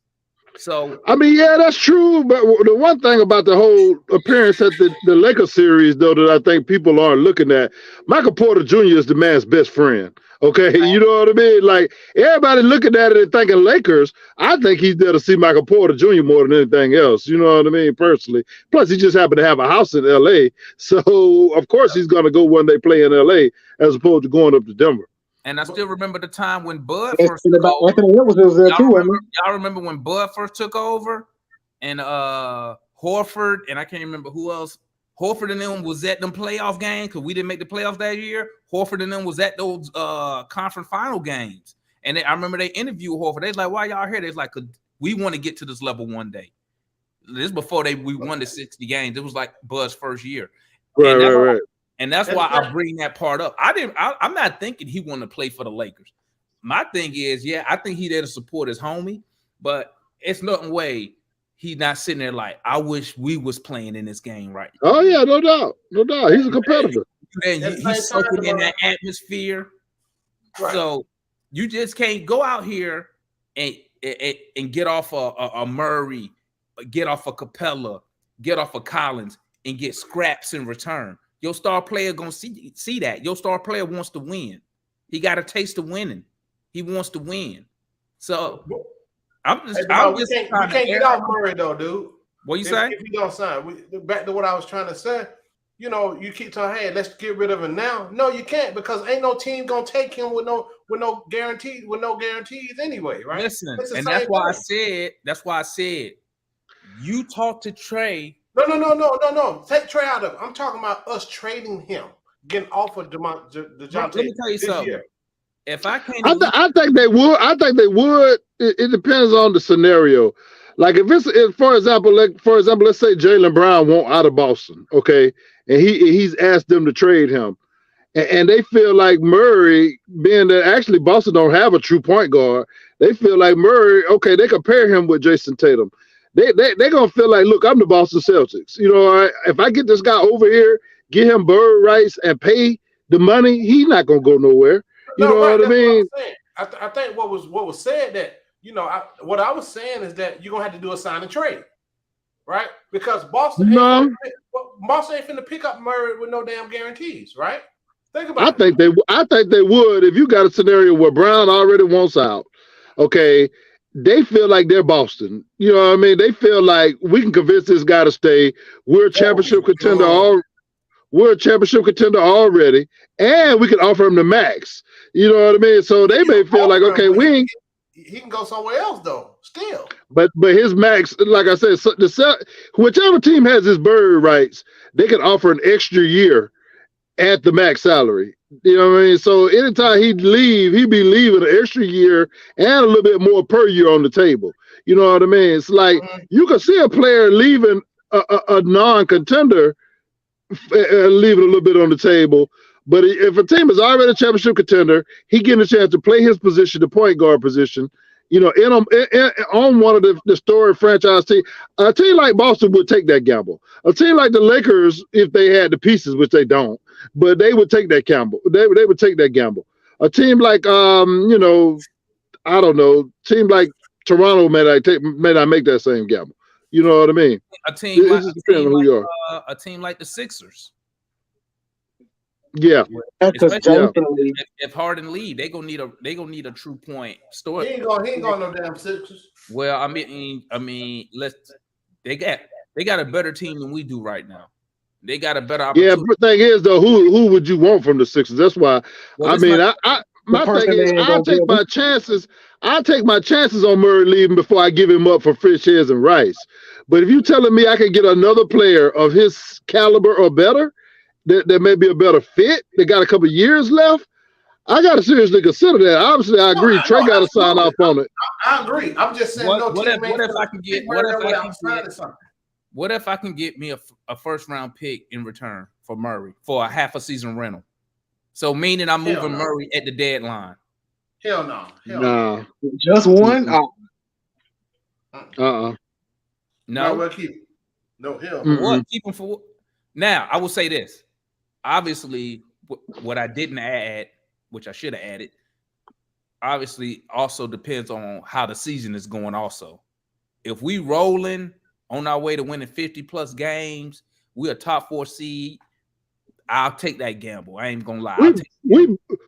So I mean, yeah, that's true. But the one thing about the whole appearance at the Lakers series, though, that I think people aren't looking at, Michael Porter Jr. is the man's best friend. Okay, you know what I mean? Like, everybody looking at it and thinking Lakers. I think he's there to see Michael Porter Jr. more than anything else. You know what I mean? Personally. Plus, he just happened to have a house in L.A., so of course he's going to go when they play in L.A. as opposed to going up to Denver. And I still remember the time when Bud Anthony first took over. Edwards was there too. Y'all remember when Bud first took over, and Horford, and I can't remember who else. Horford and them was at them playoff games because we didn't make the playoffs that year. Horford and them was at those conference final games, and I remember they interviewed Horford. They was like, "Why y'all here?" They was like, "Cause we want to get to this level one day." This is before we won the 60 games. It was like Bud's first year. Right. And that's why I bring that part up. I'm not thinking he want to play for the Lakers. My thing is, yeah, I think he there to support his homie, but it's nothing way he's not sitting there like, I wish we was playing in this game right now. Oh yeah, no doubt. He's a competitor. And he's soaking in that atmosphere. Right. So you just can't go out here and get off a Murray, get off a Capella, get off a Collins, and get scraps in return. Your star player gonna see that. Your star player wants to win. He got a taste of winning. He wants to win. So we can't get off Murray though, dude. What you say? If he don't sign, back to what I was trying to say. You know, you keep telling, hey, let's get rid of him now. No, you can't, because ain't no team gonna take him with no guarantees anyway, right? Listen, and that's why I said you talk to Trey. No. Take Trey out of it. I'm talking about us trading him, getting off of DeJounte. Let me tell you something. Year. If I can't, I think they would. It depends on the scenario. Like for example, let's say Jaylen Brown won't out of Boston, okay, and he's asked them to trade him, and they feel like Murray, being that actually Boston don't have a true point guard, they feel like Murray, okay, they compare him with Jason Tatum. They're gonna feel like, look, I'm the Boston Celtics. You know, if I get this guy over here, get him bird rights and pay the money, he's not gonna go nowhere. You know what I mean? I think what was said that, you know, what I was saying is that you're gonna have to do a sign and trade, right? Because Boston ain't finna pick up Murray with no damn guarantees, right? Think about it. I think they would if you got a scenario where Brown already wants out. Okay. They feel like they're Boston. You know what I mean? They feel like we can convince this guy to stay. We're a championship contender. We're a championship contender already, and we can offer him the max. You know what I mean? So they may feel like, okay, he can go somewhere else though. Still, but his max, like I said, whichever team has his bird rights, they can offer an extra year at the max salary. You know what I mean? So anytime he'd be leaving an extra year and a little bit more per year on the table. You know what I mean? It's like you can see a player leaving a non-contender, leaving a little bit on the table. But if a team is already a championship contender, he getting a chance to play his position, the point guard position, you know, on one of the storied franchise team. A team like Boston would take that gamble. A team like the Lakers, if they had the pieces, which they don't, but they would take that gamble. They would take that gamble. A team like you know, I don't know, team like Toronto may not make that same gamble. You know what I mean? A team like the Sixers. Yeah. If Harden leave, they gonna need a true point story. He ain't going no damn Sixers. Well, I mean, they got a better team than we do right now. They got a better opportunity. Yeah, but the thing is though, who would you want from the Sixers? That's why. Well, my thing is, I'll take my chances. I'll take my chances on Murray leaving before I give him up for Fish Heads and Rice. But if you're telling me I can get another player of his caliber or better, that may be a better fit, they got a couple years left, I got to seriously consider that. Obviously, I agree. Trey got to sign off on it. I agree. I'm just saying. What if I can get me a first round pick in return for Murray for a half a season rental? So meaning I'm moving Murray at the deadline. Hell no. No. Just one? No. We'll keep. No, hell. What? Keep him for what? Now, I will say this. Obviously, what I didn't add, which I should have added, obviously also depends on how the season is going also. If we rolling on our way to winning 50+ games, we're a top 4 seed, I'll take that gamble. I ain't gonna lie.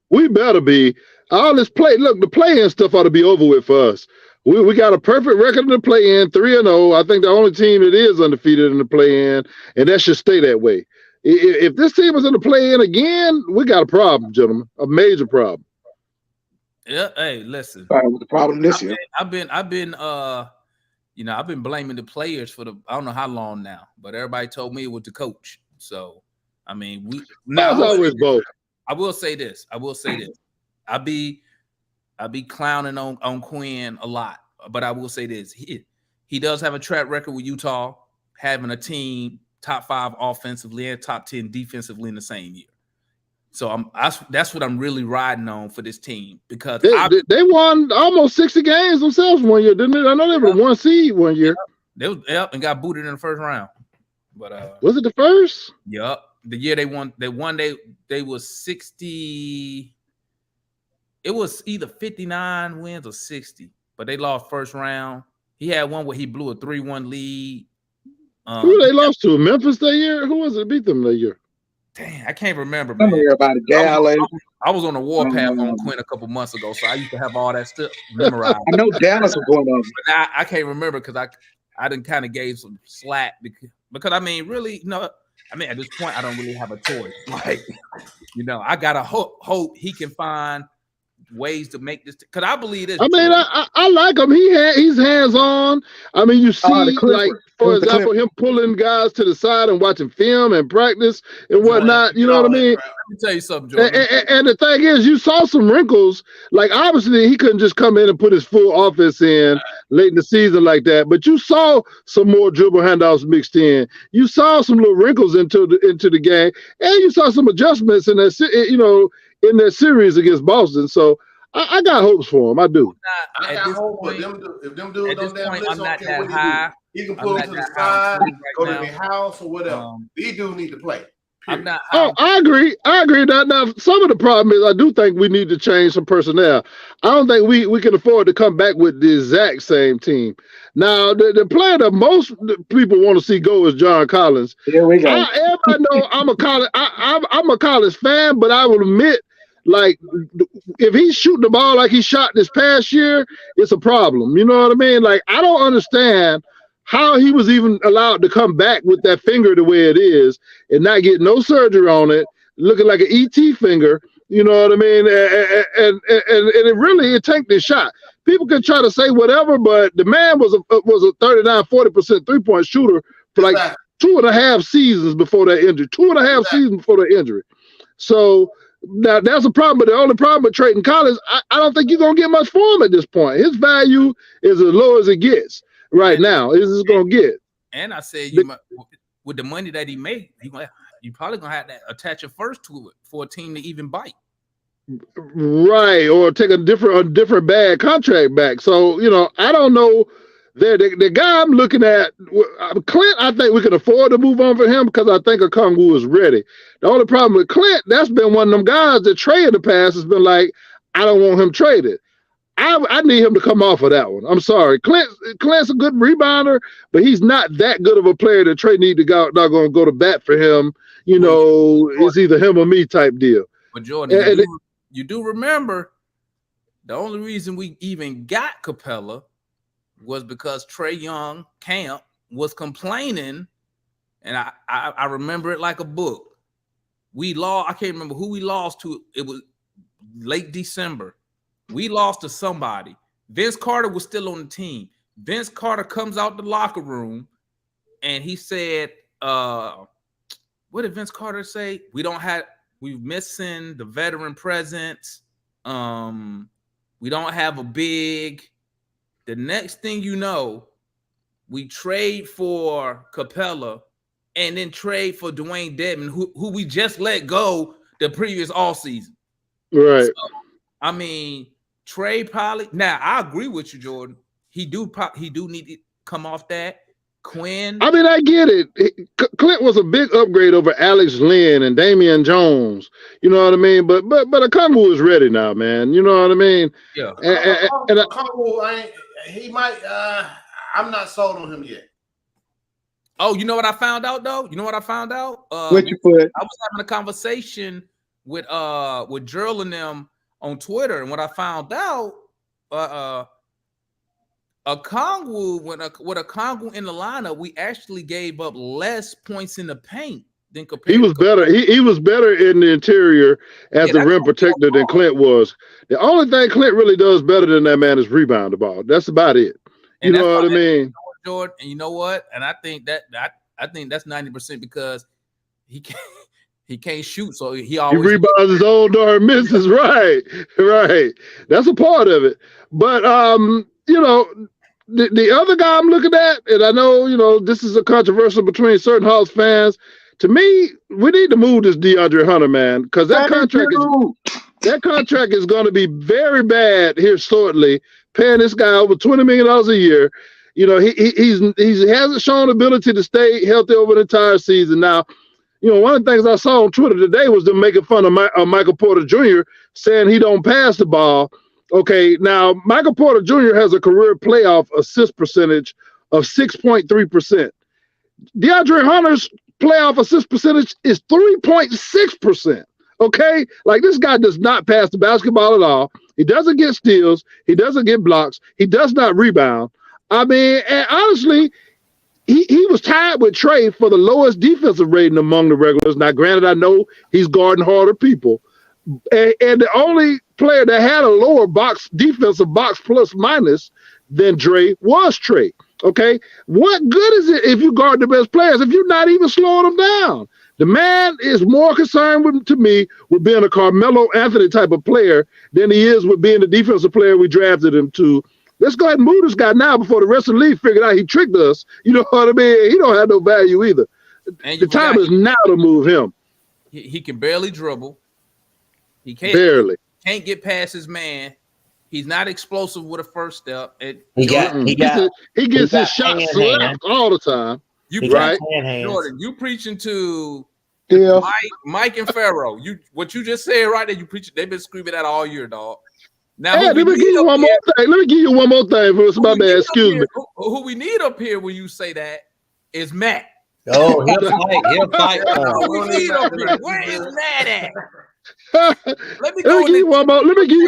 We better be. All this the play-in stuff ought to be over with for us. We got a perfect record in the play-in, 3-0. I think the only team that is undefeated in the play-in, and that should stay that way. If this team is in the play-in again, we got a problem, gentlemen. A major problem. Yeah, hey, listen. The problem this year. I've been blaming the players for I don't know how long now, but everybody told me it was the coach. So I mean, always both. I will say this. I be clowning on Quinn a lot, but I will say this: he does have a track record with Utah, having a team top 5 offensively and top 10 defensively in the same year. So that's what I'm really riding on for this team, because they won almost 60 games themselves one year, didn't they? I know they were 1 seed one year. And got booted in the first round. But was it the first? Yep. The year they won, they was 60. It was either 59 wins or 60, but they lost first round. He had one where he blew a 3-1 lead. Who they lost to? Memphis that year? Who was it beat them that year? Dang, I can't remember. I'm hear about Dallas. I was on the warpath on Quinn a couple months ago, so I used to have all that stuff memorized. I know Dallas was going on. But I can't remember because I didn't kind of gave some slack because I mean, really, no. I mean, at this point, I don't really have a choice. Like, I gotta hope he can find ways to make this, because I believe this. I mean, I like him. He's hands on. I mean, you see, like, for example, him pulling guys to the side and watching film and practice and whatnot. You know what I mean? Let me tell you something, Jordan. And the thing is, you saw some wrinkles. Like, obviously, he couldn't just come in and put his full offense in late in the season like that. But you saw some more dribble handoffs mixed in. You saw some little wrinkles into the game, and you saw some adjustments in that, in that series against Boston. So I got hopes for him. I do. I got hope for them. If them dudes don't damn listen, I'm not that high. He can pull to the side, go to the house or whatever. These dudes need to play. I'm not. I agree. Now, some of the problem is I do think we need to change some personnel. I don't think we can afford to come back with the exact same team. Now, the player that most people want to see go is John Collins. Here we go. Everybody know I'm a Collins fan, but I will admit, like, if he's shooting the ball like he shot this past year, it's a problem. You know what I mean? Like, I don't understand how he was even allowed to come back with that finger the way it is and not get no surgery on it, looking like an ET finger. You know what I mean? And it tanked his shot. People can try to say whatever, but the man was a 39-40% 3-point shooter for like 2.5 seasons before that injury. 2.5 seasons before the injury. So now that's a problem. But the only problem with trading Collins, I don't think you're gonna get much for him at this point. His value is as low as it gets right now. Is it's gonna get. And I said, with the money that he made, you probably gonna have to attach a first to it for a team to even bite. Right, or take a different bad contract back. So I don't know. The guy I'm looking at, Clint, I think we can afford to move on for him because I think Okongwu is ready. The only problem with Clint, that's been one of them guys that Trey in the past has been like, I don't want him traded. I need him to come off of that one. I'm sorry. Clint's a good rebounder, but he's not that good of a player that Trey need to not going to go to bat for him. It's either him or me type deal. But Jordan, you do remember the only reason we even got Capella was because Trae Young camp was complaining, and I remember it like a book. We lost. I can't remember who we lost to. It was late December. We lost to somebody. Vince Carter was still on the team. Vince Carter comes out the locker room, and he said, "What did Vince Carter say? We're missing the veteran presence. We don't have a big." The next thing you know, we trade for Capella and then trade for Dwayne Dedmon, who we just let go the previous offseason. Right. So, I mean, Trey probably. Now, I agree with you, Jordan. He do need to come off that Quinn. I mean, I get it. Clint was a big upgrade over Alex Lynn and Damian Jones. You know what I mean? But Okongwu is ready now, man. You know what I mean? Yeah. Okongwu, he might. I'm not sold on him yet. Oh, you know what I found out though? You know what I found out? What you put? I was having a conversation with Gerald and them on Twitter, and what I found out, Okongwu, with Okongwu in the lineup, we actually gave up less points in the paint than compared. He was better. He was better in the interior as the rim protector than Clint was. The only thing Clint really does better than that man is rebound the ball. That's about it. You know what I mean? Jordan, and you know what? And I think that's 90% because he can't shoot, so he rebounds his own darn misses. Right. That's a part of it. But you know, the other guy I'm looking at, and I know, you know, this is a controversial between certain Hawks fans. To me, we need to move this DeAndre Hunter, man, because that contract is going to be very bad here shortly. Paying this guy over $20 million a year. You know, he hasn't shown ability to stay healthy over the entire season. Now, you know, one of the things I saw on Twitter today was them making fun of Michael Porter Jr., saying he don't pass the ball. Okay, now Michael Porter Jr. has a career playoff assist percentage of 6.3%. DeAndre Hunter's playoff assist percentage is 3.6%. Okay, like this guy does not pass the basketball at all. He doesn't get steals. He doesn't get blocks. He does not rebound. I mean, and honestly, he was tied with Trey for the lowest defensive rating among the regulars. Now, granted, I know he's guarding harder people. And the only player that had a lower defensive box plus minus than Dre was Trey. Okay? What good is it if you guard the best players if you're not even slowing them down? The man is more concerned to me with being a Carmelo Anthony type of player than he is with being the defensive player we drafted him to. Let's go ahead and move this guy now before the rest of the league figured out he tricked us. You know what I mean? He don't have no value either. The time is now to move him. He can barely dribble. He can't get past his man. He's not explosive with a first step. He gets his shot slapped all the time. Jordan, you preaching to Mike and Pharaoh. What you just said right there, you preaching. They've been screaming that all year, dog. Now, let me give you one more thing. For my bad. Excuse me. Who we need up here when you say that is Matt. Oh, he'll fight. Who we need up here? Where is Matt at? Let me give you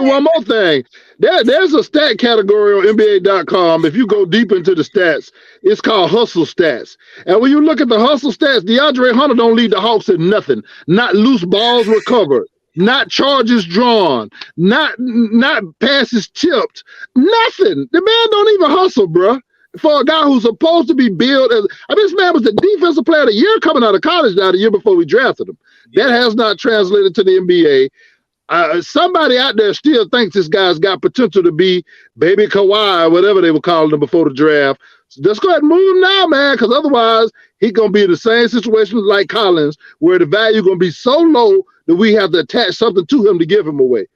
one more thing. There's a stat category on NBA.com. If you go deep into the stats, it's called hustle stats. And when you look at the hustle stats, DeAndre Hunter don't lead the Hawks in nothing. Not loose balls recovered, not charges drawn, not passes tipped, nothing. The man don't even hustle, bro. For a guy who's supposed to be billed as, this man was the defensive player of the year coming out of college now the year before we drafted him. Yeah. That has not translated to the NBA. Somebody out there still thinks this guy's got potential to be baby Kawhi, whatever they were calling him before the draft. So let's go ahead and move him now, man, because otherwise he's going to be in the same situation like Collins, where the value going to be so low that we have to attach something to him to give him away.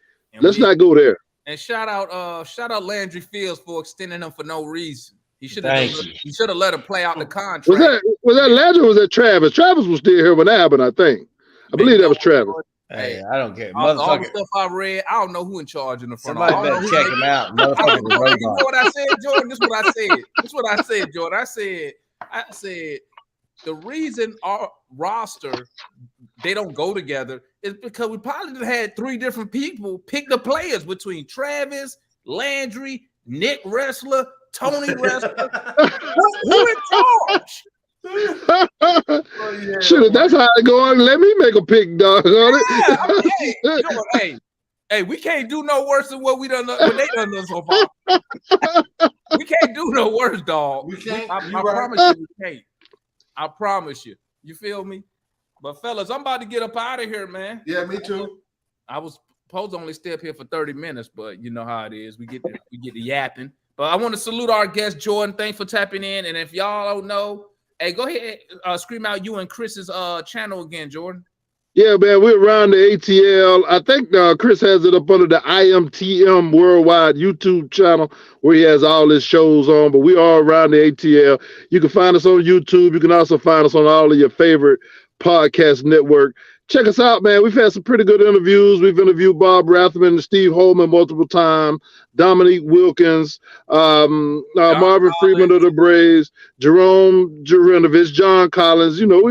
Let's not go there. And shout out Landry Fields for extending him for no reason. He should have let him play out the contract. Was that Landry or was that Travis? Travis was still here when that happened, I think. I believe that was Travis. Hey, I don't care. All the stuff I read, I don't know who in charge in the front. Somebody better check him out. You know what I said, Jordan? This is what I said, Jordan. I said the reason our roster they don't go together is because we probably had three different people pick the players between Travis, Landry, Nick Wrestler, Tony Wrestler. Who in charge? Shit, that's how it going. Let me make a pick, dog. Hey, we can't do no worse than what they done so far. We can't do no worse, dog. We can't. I promise you, we can't. I promise you. You feel me? But fellas, I'm about to get up out of here, man. Yeah, me too. I was supposed to only stay up here for 30 minutes, but you know how it is. We get the yapping. But I want to salute our guest, Jordan. Thanks for tapping in. And if y'all don't know, hey, go ahead, scream out you and Chris's channel again, Jordan. Yeah, man, we're around the ATL. I think Chris has it up under the IMTM Worldwide YouTube channel where he has all his shows on, but we are around the ATL. You can find us on YouTube. You can also find us on all of your favorite podcast network. Check us out, man. We've had some pretty good interviews. We've interviewed Bob Rathman and Steve Holman multiple times, Dominique Wilkins, Marvin Freeman of the Braves, Jerome Jurinovich, John Collins. You know,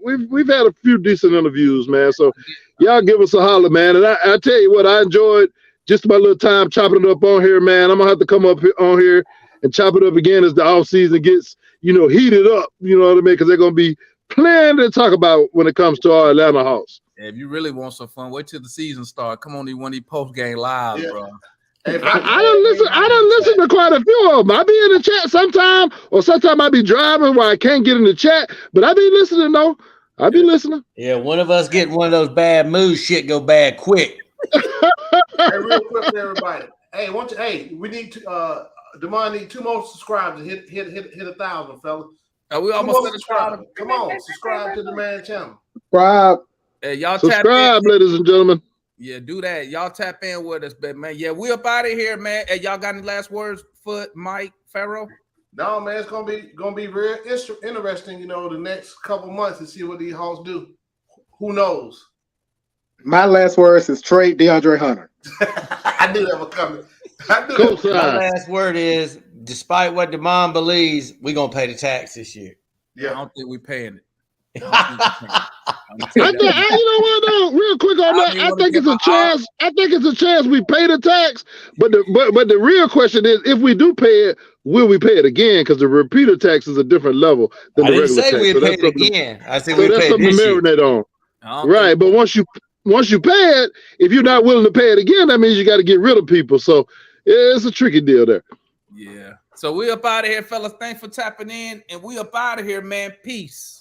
we've had a few decent interviews, man. So y'all give us a holler, man. And I tell you what, I enjoyed just my little time chopping it up on here, man. I'm gonna have to come up on here and chop it up again as the off season gets, heated up. You know what I mean? Because they're gonna be plenty to talk about when it comes to our Atlanta Hawks. Yeah, if you really want some fun, wait till the season starts. Come on, one of these post game live, bro. Hey, I don't listen to quite a few of them. I be in the chat sometime, or sometimes I be driving where I can't get in the chat, but I be listening though. I be listening. Yeah, one of us getting one of those bad moods, shit go bad quick. Hey, real quick, everybody. Hey, we need to Demond need 2 more subscribers. Hit 1,000, fellas. We almost subscribed. Come on, subscribe to the man channel. Subscribe. Hey, y'all subscribe, ladies and gentlemen. Yeah, do that. Y'all tap in with us, but man. Yeah, we up out of here, man. Hey, y'all got any last words, Foot, Mike, Pharaoh? No, man, it's gonna be real interesting. The next couple months to see what these Hawks do. Who knows? My last words is trade DeAndre Hunter. I knew that was coming. My last word is, despite what Demond believes, we're gonna pay the tax this year. Yeah, I don't think we're paying it. You know what though? Real quick on that, I think it's a chance. I think it's a chance we pay the tax. But the real question is, if we do pay it, will we pay it again? Because the repeater tax is a different level than the regular tax. I didn't say we'd pay it again. I said we'd pay it this year. That's something to marinate on. Right, but once you pay it, if you're not willing to pay it again, that means you got to get rid of people. So it's a tricky deal there. Yeah. So we up out of here, fellas. Thanks for tapping in, and we up out of here, man. Peace.